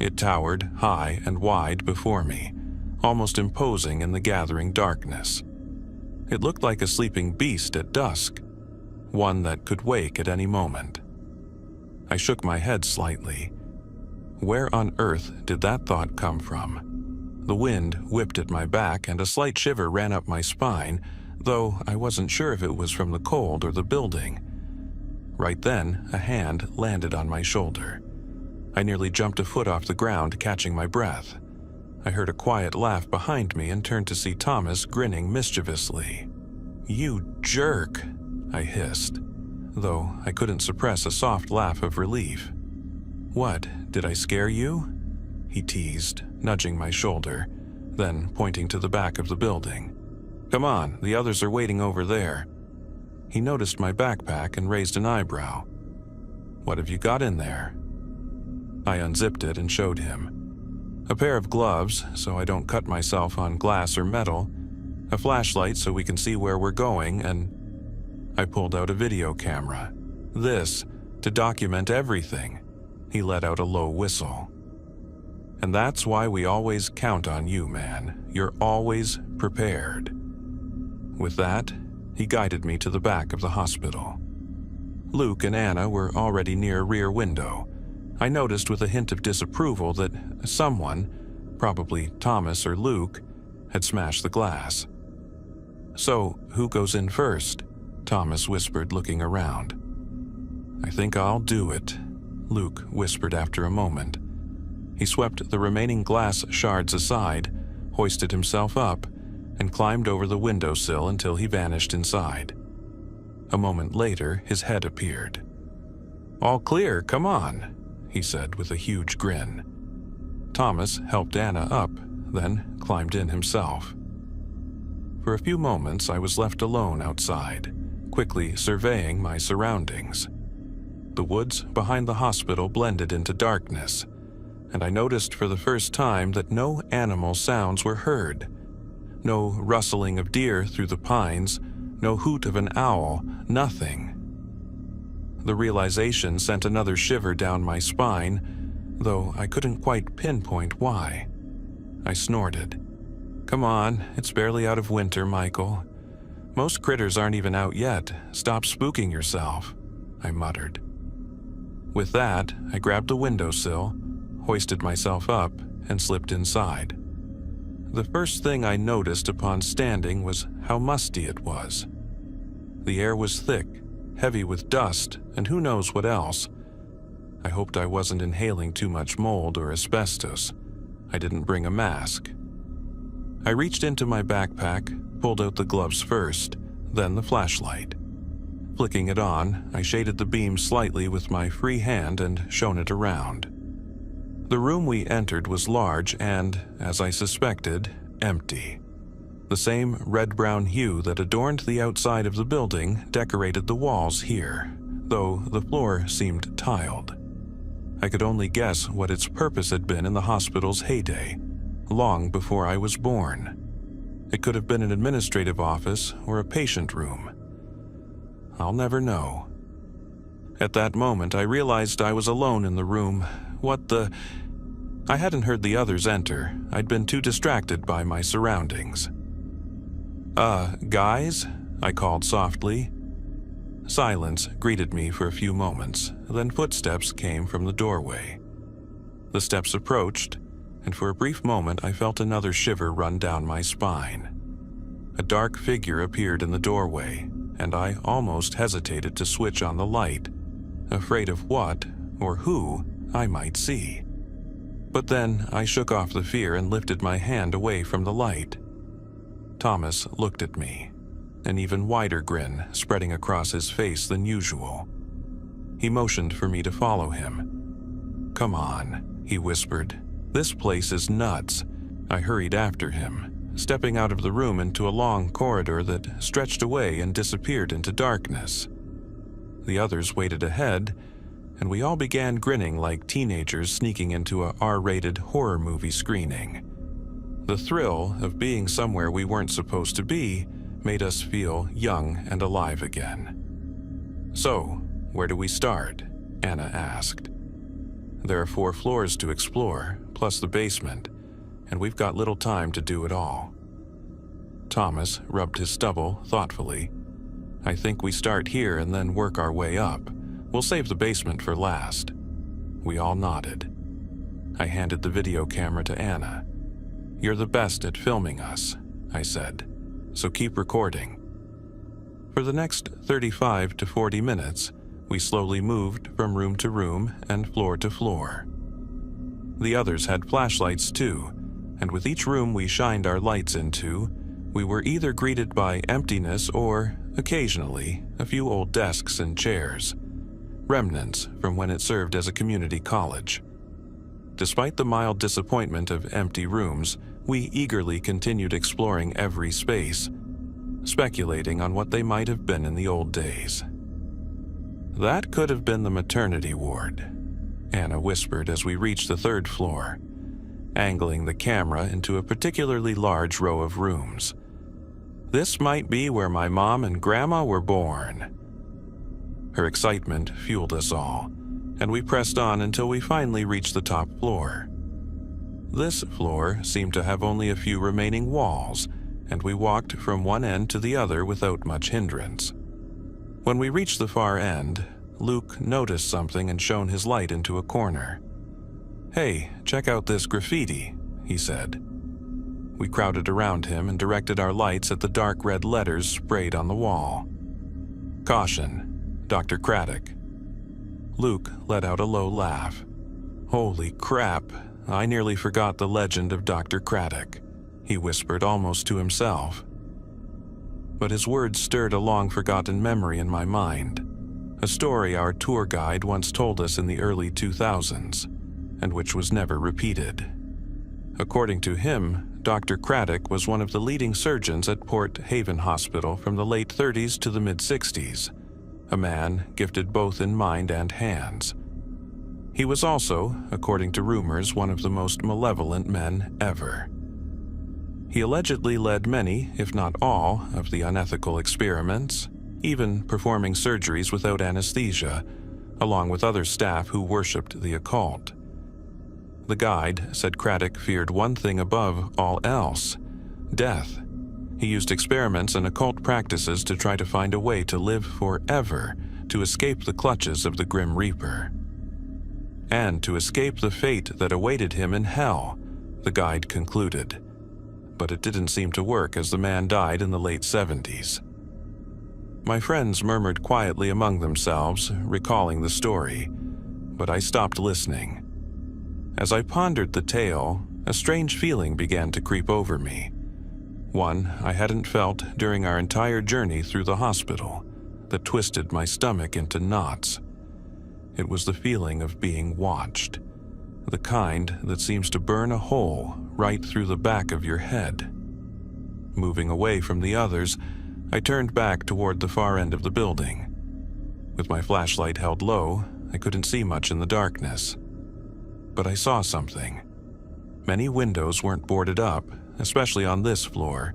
It towered high and wide before me, almost imposing in the gathering darkness. It looked like a sleeping beast at dusk, one that could wake at any moment. I shook my head slightly. Where on earth did that thought come from? The wind whipped at my back and a slight shiver ran up my spine, though I wasn't sure if it was from the cold or the building. Right then, a hand landed on my shoulder. I nearly jumped a foot off the ground, catching my breath. I heard a quiet laugh behind me and turned to see Thomas grinning mischievously. "You jerk," I hissed, though I couldn't suppress a soft laugh of relief. "What, did I scare you?" he teased, nudging my shoulder, then pointing to the back of the building. "Come on, the others are waiting over there." He noticed my backpack and raised an eyebrow. "What have you got in there?" I unzipped it and showed him. A pair of gloves, so I don't cut myself on glass or metal, a flashlight so we can see where we're going, and I pulled out a video camera. "This, to document everything." He let out a low whistle. "And that's why we always count on you, man. You're always prepared." With that, he guided me to the back of the hospital. Luke and Anna were already near a rear window. I noticed with a hint of disapproval that someone, probably Thomas or Luke, had smashed the glass. "So, who goes in first?" Thomas whispered, looking around. "I think I'll do it," Luke whispered after a moment. He swept the remaining glass shards aside, hoisted himself up, and climbed over the windowsill until he vanished inside. A moment later, his head appeared. "All clear, come on," he said with a huge grin. Thomas helped Anna up, then climbed in himself. For a few moments, I was left alone outside, quickly surveying my surroundings. The woods behind the hospital blended into darkness, and I noticed for the first time that no animal sounds were heard. No rustling of deer through the pines, no hoot of an owl, nothing. The realization sent another shiver down my spine, though I couldn't quite pinpoint why. I snorted. "Come on, it's barely out of winter, Michael. Most critters aren't even out yet. Stop spooking yourself," I muttered. With that, I grabbed the windowsill, hoisted myself up, and slipped inside. The first thing I noticed upon standing was how musty it was. The air was thick, heavy with dust, and who knows what else. I hoped I wasn't inhaling too much mold or asbestos. I didn't bring a mask. I reached into my backpack, pulled out the gloves first, then the flashlight. Flicking it on, I shaded the beam slightly with my free hand and shone it around. The room we entered was large and, as I suspected, empty. The same red-brown hue that adorned the outside of the building decorated the walls here, though the floor seemed tiled. I could only guess what its purpose had been in the hospital's heyday, long before I was born. It could have been an administrative office or a patient room. I'll never know. At that moment, I realized I was alone in the room, what the... I hadn't heard the others enter. I'd been too distracted by my surroundings. Guys? I called softly. Silence greeted me for a few moments, then footsteps came from the doorway. The steps approached, and for a brief moment I felt another shiver run down my spine. A dark figure appeared in the doorway, and I almost hesitated to switch on the light, afraid of what or who I might see. But then I shook off the fear and lifted my hand away from the light. Thomas looked at me, an even wider grin spreading across his face than usual. He motioned for me to follow him. "Come on," he whispered. "This place is nuts." I hurried after him, stepping out of the room into a long corridor that stretched away and disappeared into darkness. The others waited ahead, and we all began grinning like teenagers sneaking into a R-rated horror movie screening. The thrill of being somewhere we weren't supposed to be made us feel young and alive again. "So, where do we start?" Anna asked. "There are 4 floors to explore, plus the basement, and we've got little time to do it all." Thomas rubbed his stubble thoughtfully. "I think we start here and then work our way up. We'll save the basement for last." We all nodded. I handed the video camera to Anna. "You're the best at filming us," I said, "so keep recording." For the next 35 to 40 minutes, we slowly moved from room to room and floor to floor. The others had flashlights too, and with each room we shined our lights into, we were either greeted by emptiness or, occasionally, a few old desks and chairs, remnants from when it served as a community college. Despite the mild disappointment of empty rooms, we eagerly continued exploring every space, speculating on what they might have been in the old days. "That could have been the maternity ward," Anna whispered as we reached the 3rd floor, angling the camera into a particularly large row of rooms. "This might be where my mom and grandma were born." Her excitement fueled us all, and we pressed on until we finally reached the top floor. This floor seemed to have only a few remaining walls, and we walked from one end to the other without much hindrance. When we reached the far end, Luke noticed something and shone his light into a corner. "Hey, check out this graffiti," he said. We crowded around him and directed our lights at the dark red letters sprayed on the wall. "Caution, Dr. Craddock." Luke let out a low laugh. "Holy crap, I nearly forgot the legend of Dr. Craddock," he whispered almost to himself. But his words stirred a long-forgotten memory in my mind, a story our tour guide once told us in the early 2000s, and which was never repeated. According to him, Dr. Craddock was one of the leading surgeons at Port Haven Hospital from the late 30s to the mid-60s, a man gifted both in mind and hands. He was also, according to rumors, one of the most malevolent men ever. He allegedly led many, if not all, of the unethical experiments, even performing surgeries without anesthesia, along with other staff who worshipped the occult. The guide said Craddock feared one thing above all else: death. He used experiments and occult practices to try to find a way to live forever, to escape the clutches of the Grim Reaper. And to escape the fate that awaited him in hell, the guide concluded. But it didn't seem to work as the man died in the late 70s. My friends murmured quietly among themselves, recalling the story, but I stopped listening. As I pondered the tale, a strange feeling began to creep over me. One I hadn't felt during our entire journey through the hospital, that twisted my stomach into knots. It was the feeling of being watched, the kind that seems to burn a hole right through the back of your head. Moving away from the others, I turned back toward the far end of the building. With my flashlight held low, I couldn't see much in the darkness. But I saw something. Many windows weren't boarded up, especially on this floor,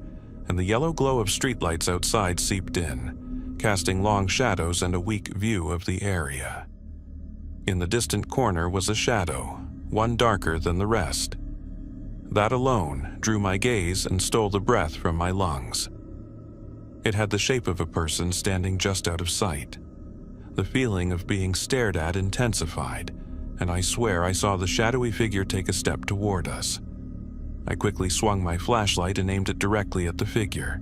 and the yellow glow of streetlights outside seeped in, casting long shadows and a weak view of the area. In the distant corner was a shadow, one darker than the rest. That alone drew my gaze and stole the breath from my lungs. It had the shape of a person standing just out of sight. The feeling of being stared at intensified, and I swear I saw the shadowy figure take a step toward us. I quickly swung my flashlight and aimed it directly at the figure.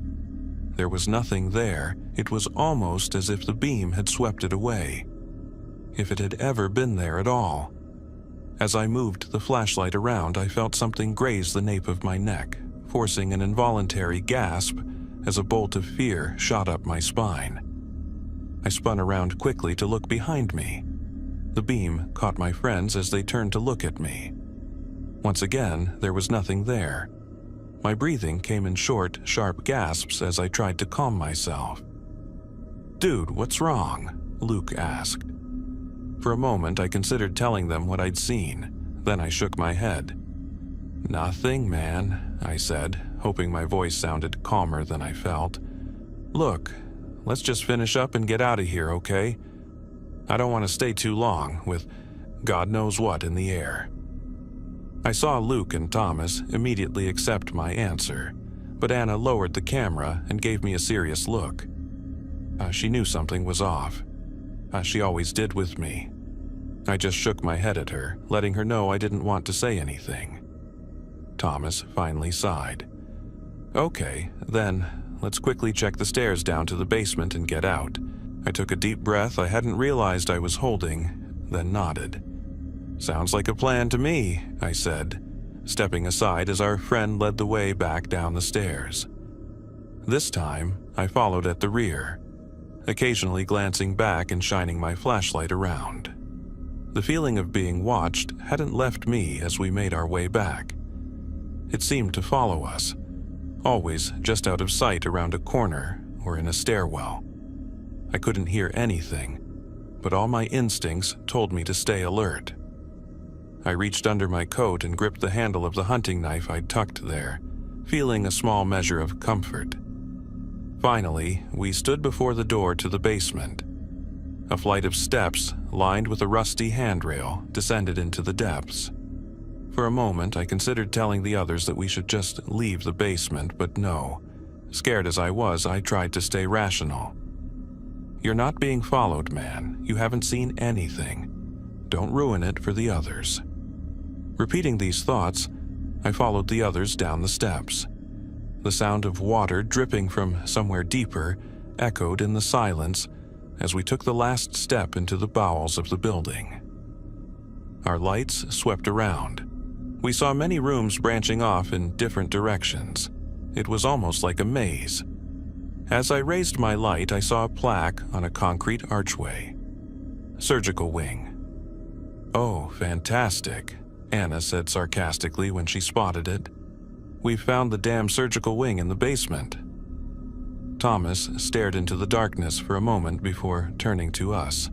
There was nothing there. It was almost as if the beam had swept it away. If it had ever been there at all. As I moved the flashlight around, I felt something graze the nape of my neck, forcing an involuntary gasp as a bolt of fear shot up my spine. I spun around quickly to look behind me. The beam caught my friends as they turned to look at me. Once again, there was nothing there. My breathing came in short, sharp gasps as I tried to calm myself. "Dude, what's wrong?" Luke asked. For a moment, I considered telling them what I'd seen. Then I shook my head. "Nothing, man," I said, hoping my voice sounded calmer than I felt. "Look, let's just finish up and get out of here, okay? I don't want to stay too long with God knows what in the air." I saw Luke and Thomas immediately accept my answer, but Anna lowered the camera and gave me a serious look. She knew something was off. She always did with me. I just shook my head at her, letting her know I didn't want to say anything. Thomas finally sighed. "Okay, then, let's quickly check the stairs down to the basement and get out." I took a deep breath I hadn't realized I was holding, then nodded. "Sounds like a plan to me," I said, stepping aside as our friend led the way back down the stairs. This time, I followed at the rear, occasionally glancing back and shining my flashlight around. The feeling of being watched hadn't left me as we made our way back. It seemed to follow us, always just out of sight around a corner or in a stairwell. I couldn't hear anything, but all my instincts told me to stay alert. I reached under my coat and gripped the handle of the hunting knife I'd tucked there, feeling a small measure of comfort. Finally, we stood before the door to the basement. A flight of steps, lined with a rusty handrail, descended into the depths. For a moment, I considered telling the others that we should just leave the basement, but no. Scared as I was, I tried to stay rational. "You're not being followed, man. You haven't seen anything. Don't ruin it for the others." Repeating these thoughts, I followed the others down the steps. The sound of water dripping from somewhere deeper echoed in the silence as we took the last step into the bowels of the building. Our lights swept around. We saw many rooms branching off in different directions. It was almost like a maze. As I raised my light, I saw a plaque on a concrete archway. "Surgical wing." "Oh, fantastic," Anna said sarcastically when she spotted it. "We've found the damn surgical wing in the basement." Thomas stared into the darkness for a moment before turning to us.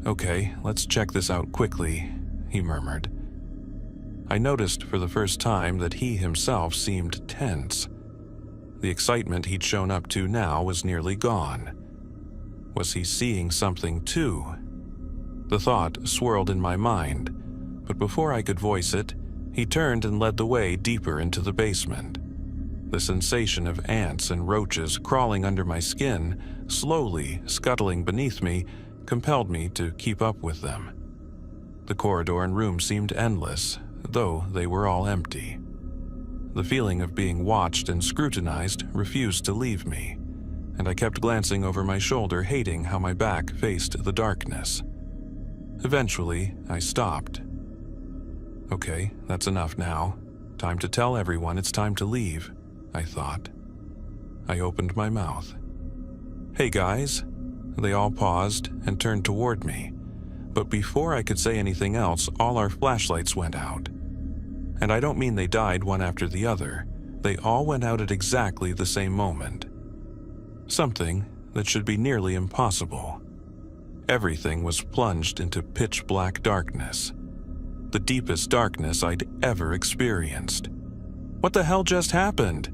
"Okay, let's check this out quickly," he murmured. I noticed for the first time that he himself seemed tense. The excitement he'd shown up to now was nearly gone. Was he seeing something too? The thought swirled in my mind, but before I could voice it, he turned and led the way deeper into the basement. The sensation of ants and roaches crawling under my skin, slowly scuttling beneath me, compelled me to keep up with them. The corridor and room seemed endless, though they were all empty. The feeling of being watched and scrutinized refused to leave me, and I kept glancing over my shoulder, hating how my back faced the darkness. Eventually, I stopped. Okay, that's enough now. Time to tell everyone it's time to leave, I thought. I opened my mouth. "Hey guys." They all paused and turned toward me, but before I could say anything else, all our flashlights went out. And I don't mean they died one after the other. They all went out at exactly the same moment. Something that should be nearly impossible. Everything was plunged into pitch-black darkness. The deepest darkness I'd ever experienced. "What the hell just happened?"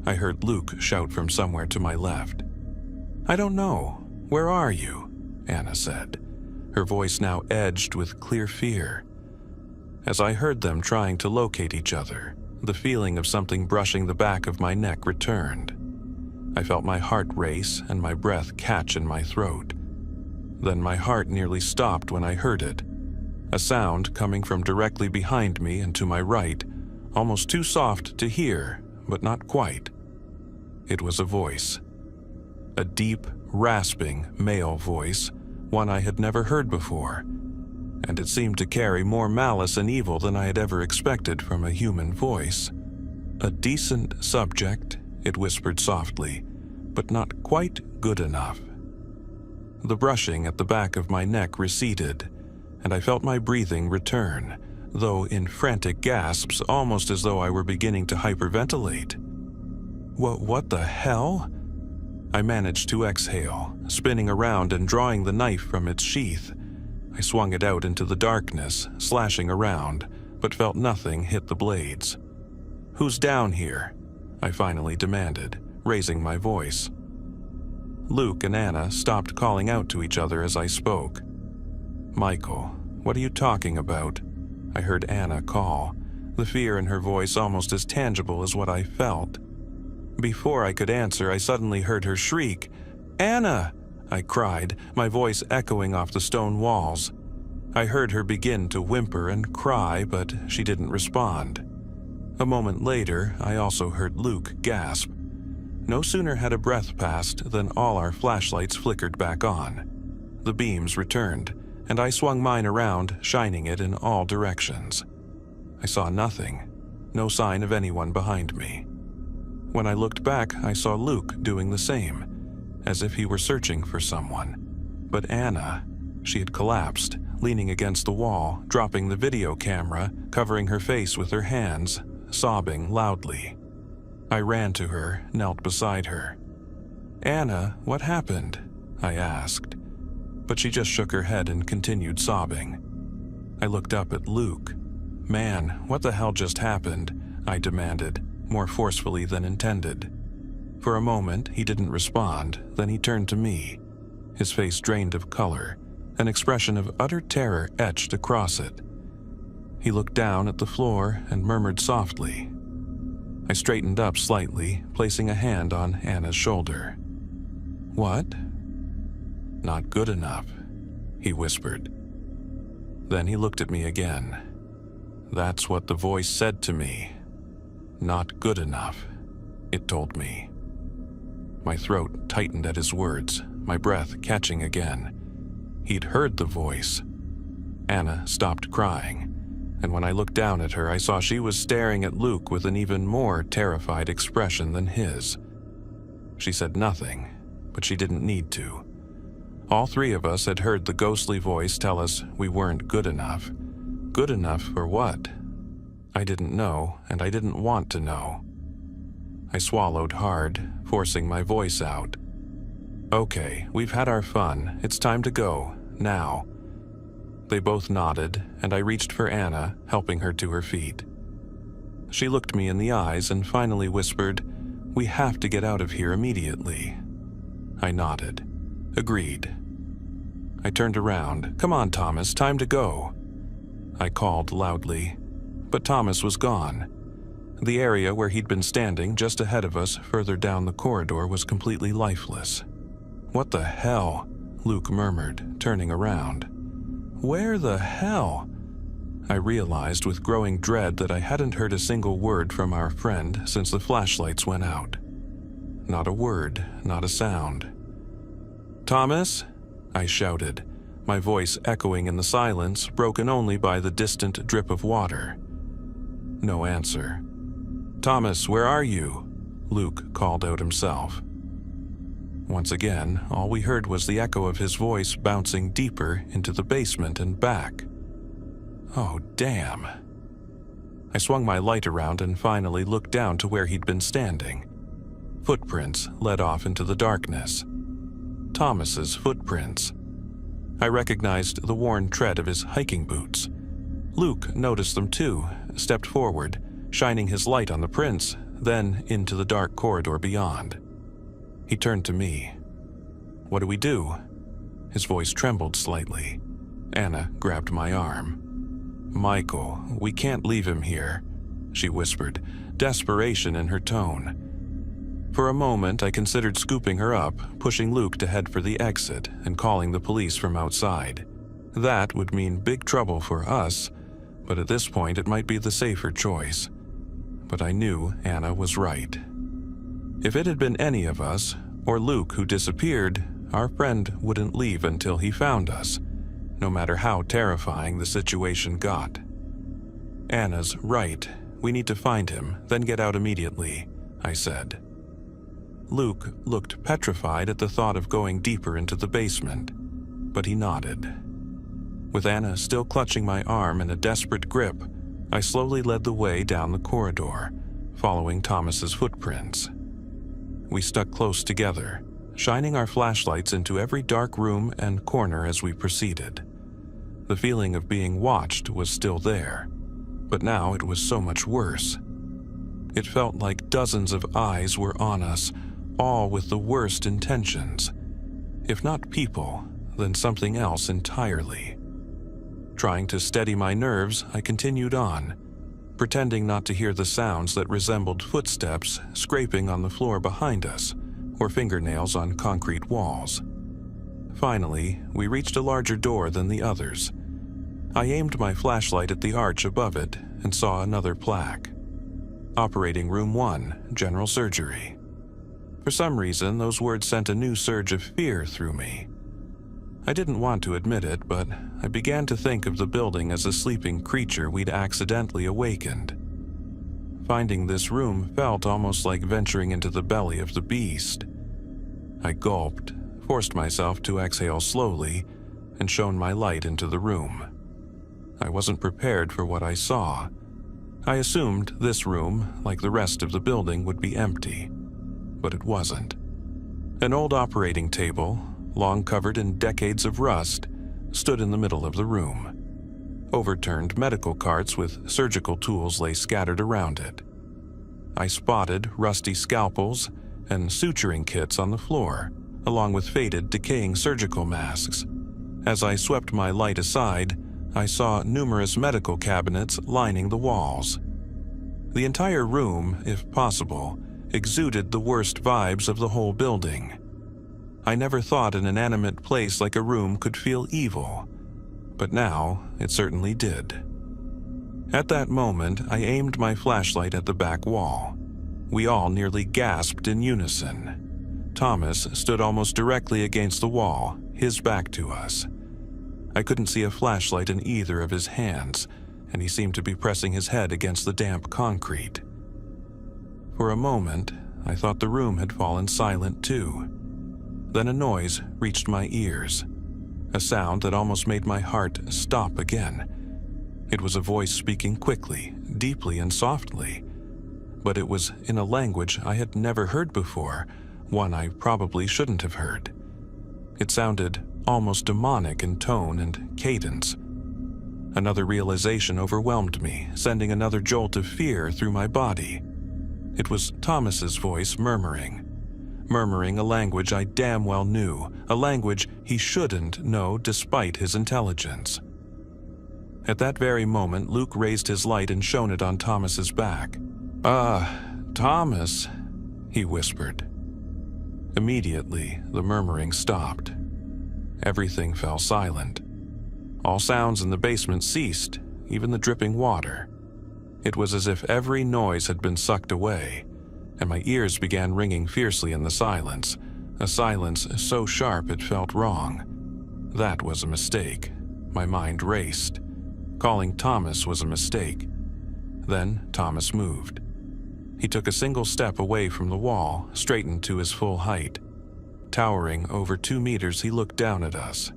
I heard Luke shout from somewhere to my left. "I don't know. Where are you?" Anna said. her voice now edged with clear fear. As I heard them trying to locate each other, the feeling of something brushing the back of my neck returned. I felt my heart race and my breath catch in my throat. Then my heart nearly stopped when I heard it. A sound coming from directly behind me and to my right, almost too soft to hear, but not quite. It was a voice. A deep, rasping male voice, one I had never heard before, and it seemed to carry more malice and evil than I had ever expected from a human voice. "A decent subject," it whispered softly, "but not quite good enough." The brushing at the back of my neck receded, and I felt my breathing return, though in frantic gasps, almost as though I were beginning to hyperventilate. What the hell? I managed to exhale, spinning around and drawing the knife from its sheath. I swung it out into the darkness, slashing around, but felt nothing hit the blades. "Who's down here?" I finally demanded, raising my voice. Luke and Anna stopped calling out to each other as I spoke. "Michael, what are you talking about?" I heard Anna call, the fear in her voice almost as tangible as what I felt. Before I could answer, I suddenly heard her shriek. "Anna!" I cried, my voice echoing off the stone walls. I heard her begin to whimper and cry, but she didn't respond. A moment later, I also heard Luke gasp. No sooner had a breath passed than all our flashlights flickered back on. The beams returned, and I swung mine around, shining it in all directions. I saw nothing, no sign of anyone behind me. When I looked back, I saw Luke doing the same, as if he were searching for someone. But Anna, she had collapsed, leaning against the wall, dropping the video camera, covering her face with her hands, sobbing loudly. I ran to her, knelt beside her. "Anna, what happened?" I asked. But she just shook her head and continued sobbing. I looked up at Luke. "Man, what the hell just happened?" I demanded, more forcefully than intended. For a moment, he didn't respond, then he turned to me. His face drained of color, an expression of utter terror etched across it. He looked down at the floor and murmured softly. I straightened up slightly, placing a hand on Anna's shoulder. "What?" "Not good enough," he whispered. Then he looked at me again. "That's what the voice said to me. Not good enough," it told me. My throat tightened at his words, my breath catching again. He'd heard the voice. Anna stopped crying, and when I looked down at her, I saw she was staring at Luke with an even more terrified expression than his. She said nothing, but she didn't need to. All three of us had heard the ghostly voice tell us we weren't good enough. Good enough for what? I didn't know, and I didn't want to know. I swallowed hard, forcing my voice out. "Okay, we've had our fun. It's time to go, now." They both nodded, and I reached for Anna, helping her to her feet. She looked me in the eyes and finally whispered, "We have to get out of here immediately." I nodded. Agreed. I turned around. "Come on, Thomas, time to go." I called loudly, but Thomas was gone. The area where he'd been standing just ahead of us further down the corridor was completely lifeless. "What the hell?" Luke murmured, turning around. "Where the hell?" I realized with growing dread that I hadn't heard a single word from our friend since the flashlights went out. Not a word, not a sound. "Thomas?" I shouted, my voice echoing in the silence, broken only by the distant drip of water. No answer. "Thomas, where are you?" Luke called out himself. Once again, all we heard was the echo of his voice bouncing deeper into the basement and back. Oh, damn. I swung my light around and finally looked down to where he'd been standing. Footprints led off into the darkness. Thomas's footprints. I recognized the worn tread of his hiking boots. Luke noticed them too, stepped forward, shining his light on the prints, then into the dark corridor beyond. He turned to me. "What do we do?" His voice trembled slightly. Anna grabbed my arm. "Michael, we can't leave him here," she whispered, desperation in her tone. For a moment, I considered scooping her up, pushing Luke to head for the exit, and calling the police from outside. That would mean big trouble for us, but at this point it might be the safer choice. But I knew Anna was right. If it had been any of us, or Luke who disappeared, our friend wouldn't leave until he found us, no matter how terrifying the situation got. "Anna's right. We need to find him, then get out immediately," I said. Luke looked petrified at the thought of going deeper into the basement, but he nodded. With Anna still clutching my arm in a desperate grip, I slowly led the way down the corridor, following Thomas's footprints. We stuck close together, shining our flashlights into every dark room and corner as we proceeded. The feeling of being watched was still there, but now it was so much worse. It felt like dozens of eyes were on us, all with the worst intentions. If not people, then something else entirely. Trying to steady my nerves, I continued on, pretending not to hear the sounds that resembled footsteps scraping on the floor behind us, or fingernails on concrete walls. Finally, we reached a larger door than the others. I aimed my flashlight at the arch above it and saw another plaque. Operating Room 1, General Surgery. For some reason, those words sent a new surge of fear through me. I didn't want to admit it, but I began to think of the building as a sleeping creature we'd accidentally awakened. Finding this room felt almost like venturing into the belly of the beast. I gulped, forced myself to exhale slowly, and shone my light into the room. I wasn't prepared for what I saw. I assumed this room, like the rest of the building, would be empty, but it wasn't. An old operating table, long covered in decades of rust, stood in the middle of the room. Overturned medical carts with surgical tools lay scattered around it. I spotted rusty scalpels and suturing kits on the floor, along with faded, decaying surgical masks. As I swept my light aside, I saw numerous medical cabinets lining the walls. The entire room, if possible, exuded the worst vibes of the whole building. I never thought an inanimate place like a room could feel evil, but now it certainly did. At that moment, I aimed my flashlight at the back wall. We all nearly gasped in unison. Thomas stood almost directly against the wall, his back to us. I couldn't see a flashlight in either of his hands, and he seemed to be pressing his head against the damp concrete. For a moment, I thought the room had fallen silent too. Then a noise reached my ears, a sound that almost made my heart stop again. It was a voice speaking quickly, deeply, and softly, but it was in a language I had never heard before, one I probably shouldn't have heard. It sounded almost demonic in tone and cadence. Another realization overwhelmed me, sending another jolt of fear through my body. It was Thomas's voice murmuring a language I damn well knew, a language he shouldn't know despite his intelligence. At that very moment, Luke raised his light and shone it on Thomas's back. Thomas," he whispered. Immediately, the murmuring stopped. Everything fell silent. All sounds in the basement ceased, even the dripping water. It was as if every noise had been sucked away, and my ears began ringing fiercely in the silence, a silence so sharp it felt wrong. That was a mistake. My mind raced. Calling Thomas was a mistake. Then Thomas moved. He took a single step away from the wall, straightened to his full height. Towering over 2 meters, he looked down at us.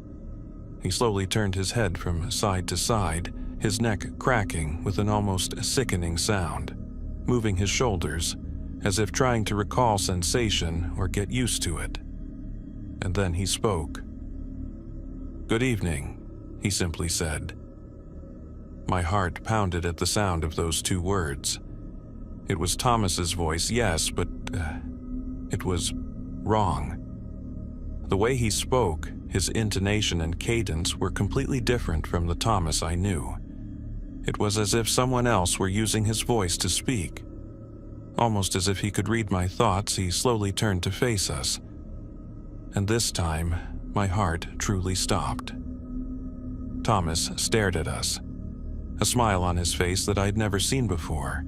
He slowly turned his head from side to side, his neck cracking with an almost sickening sound, moving his shoulders, as if trying to recall sensation or get used to it. And then he spoke. "Good evening," he simply said. My heart pounded at the sound of those 2 words. It was Thomas's voice, yes, but it was wrong. The way he spoke, His intonation and cadence were completely different from the Thomas I knew. It was as if someone else were using his voice to speak. Almost as if he could read my thoughts, he slowly turned to face us. And this time, my heart truly stopped. Thomas stared at us, a smile on his face that I'd never seen before.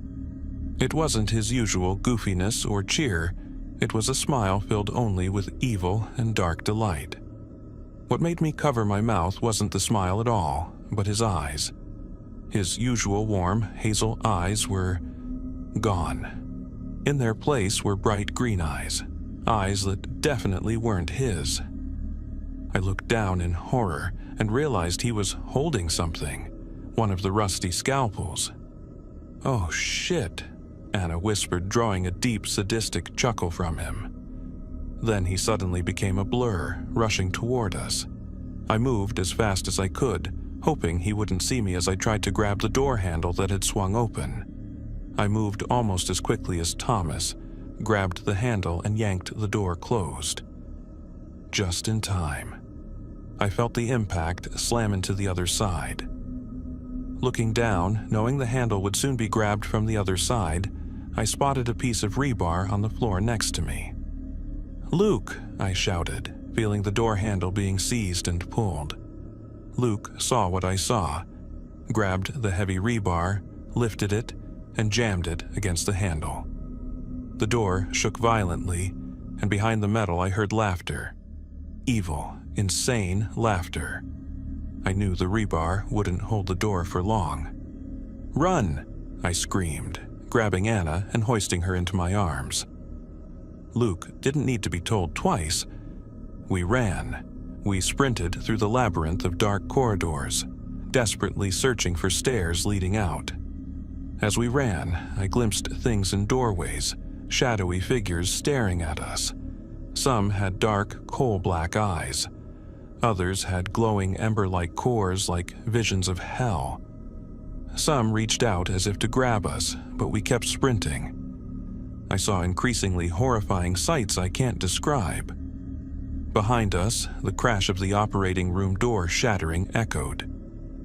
It wasn't his usual goofiness or cheer. It was a smile filled only with evil and dark delight. What made me cover my mouth wasn't the smile at all, but his eyes. His usual warm, hazel eyes were gone. In their place were bright green eyes that definitely weren't his. I looked down in horror and realized he was holding something, one of the rusty scalpels. "Oh shit," Anna whispered, drawing a deep, sadistic chuckle from him. Then he suddenly became a blur, rushing toward us. I moved as fast as I could, hoping he wouldn't see me as I tried to grab the door handle that had swung open. I moved almost as quickly as Thomas, grabbed the handle and yanked the door closed. Just in time. I felt the impact slam into the other side. Looking down, knowing the handle would soon be grabbed from the other side, I spotted a piece of rebar on the floor next to me. "Luke!" I shouted, feeling the door handle being seized and pulled. Luke saw what I saw, grabbed the heavy rebar, lifted it, and jammed it against the handle. The door shook violently, and behind the metal I heard laughter. Evil, insane laughter. I knew the rebar wouldn't hold the door for long. "Run!" I screamed, grabbing Anna and hoisting her into my arms. Luke didn't need to be told twice. We ran. We sprinted through the labyrinth of dark corridors, desperately searching for stairs leading out. As we ran, I glimpsed things in doorways, shadowy figures staring at us. Some had dark, coal-black eyes. Others had glowing ember-like cores like visions of hell. Some reached out as if to grab us, but we kept sprinting. I saw increasingly horrifying sights I can't describe. Behind us, the crash of the operating room door shattering echoed.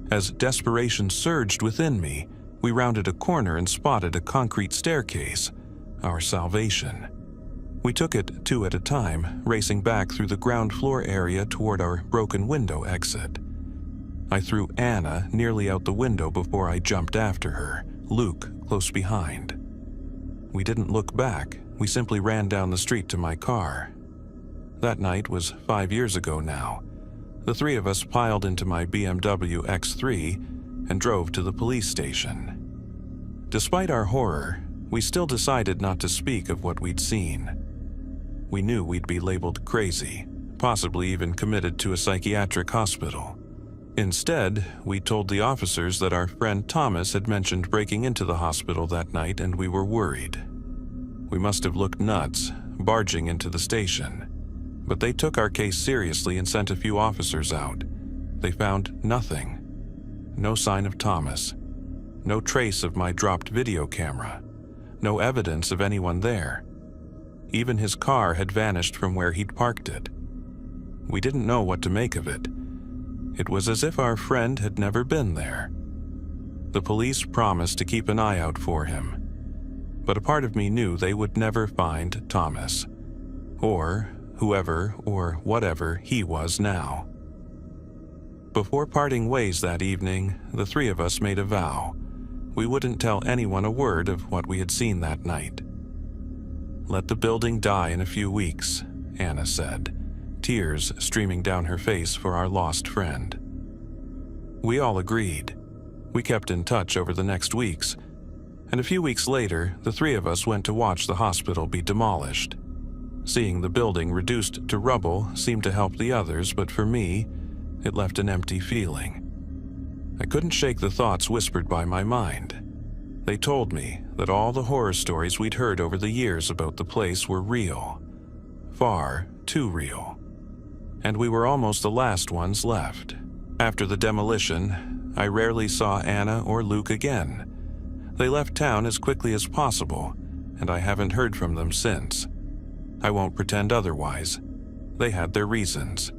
As desperation surged within me, we rounded a corner and spotted a concrete staircase, our salvation. We took it two at a time, racing back through the ground floor area toward our broken window exit. I threw Anna nearly out the window before I jumped after her, Luke close behind. We didn't look back, we simply ran down the street to my car. That night was 5 years ago now. The three of us piled into my BMW X3 and drove to the police station. Despite our horror, we still decided not to speak of what we'd seen. We knew we'd be labeled crazy, possibly even committed to a psychiatric hospital. Instead, we told the officers that our friend Thomas had mentioned breaking into the hospital that night and we were worried. We must have looked nuts, barging into the station. But they took our case seriously and sent a few officers out. They found nothing. No sign of Thomas. No trace of my dropped video camera. No evidence of anyone there. Even his car had vanished from where he'd parked it. We didn't know what to make of it. It was as if our friend had never been there. The police promised to keep an eye out for him. But a part of me knew they would never find Thomas. Or whoever or whatever he was now. Before parting ways that evening, the three of us made a vow. We wouldn't tell anyone a word of what we had seen that night. "Let the building die in a few weeks," Anna said, tears streaming down her face for our lost friend. We all agreed. We kept in touch over the next weeks, and a few weeks later, the three of us went to watch the hospital be demolished. Seeing the building reduced to rubble seemed to help the others, but for me, it left an empty feeling. I couldn't shake the thoughts whispered by my mind. They told me that all the horror stories we'd heard over the years about the place were real. Far too real. And we were almost the last ones left. After the demolition, I rarely saw Anna or Luke again. They left town as quickly as possible, and I haven't heard from them since. I won't pretend otherwise. They had their reasons.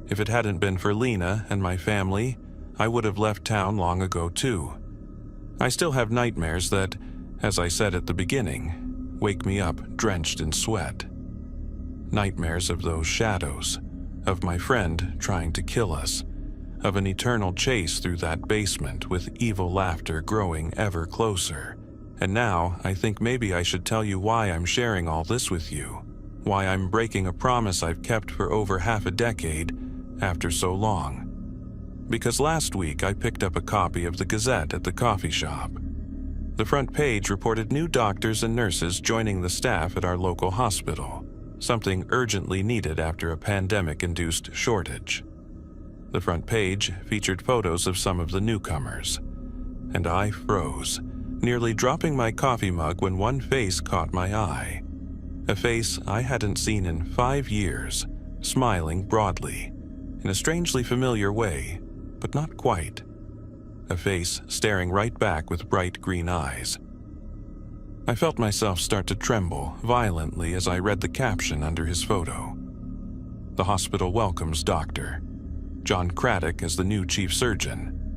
If it hadn't been for Lena and my family, I would have left town long ago too. I still have nightmares that, as I said at the beginning, wake me up drenched in sweat. Nightmares of those shadows, of my friend trying to kill us, of an eternal chase through that basement with evil laughter growing ever closer. And now I think maybe I should tell you why I'm sharing all this with you, why I'm breaking a promise I've kept for over half a decade after so long. Because last week I picked up a copy of the Gazette at the coffee shop. The front page reported new doctors and nurses joining the staff at our local hospital, something urgently needed after a pandemic-induced shortage. The front page featured photos of some of the newcomers, and I froze, nearly dropping my coffee mug when one face caught my eye. A face I hadn't seen in 5 years, smiling broadly, in a strangely familiar way, but not quite. A face staring right back with bright green eyes. I felt myself start to tremble violently as I read the caption under his photo. The hospital welcomes Dr. John Craddock as the new chief surgeon.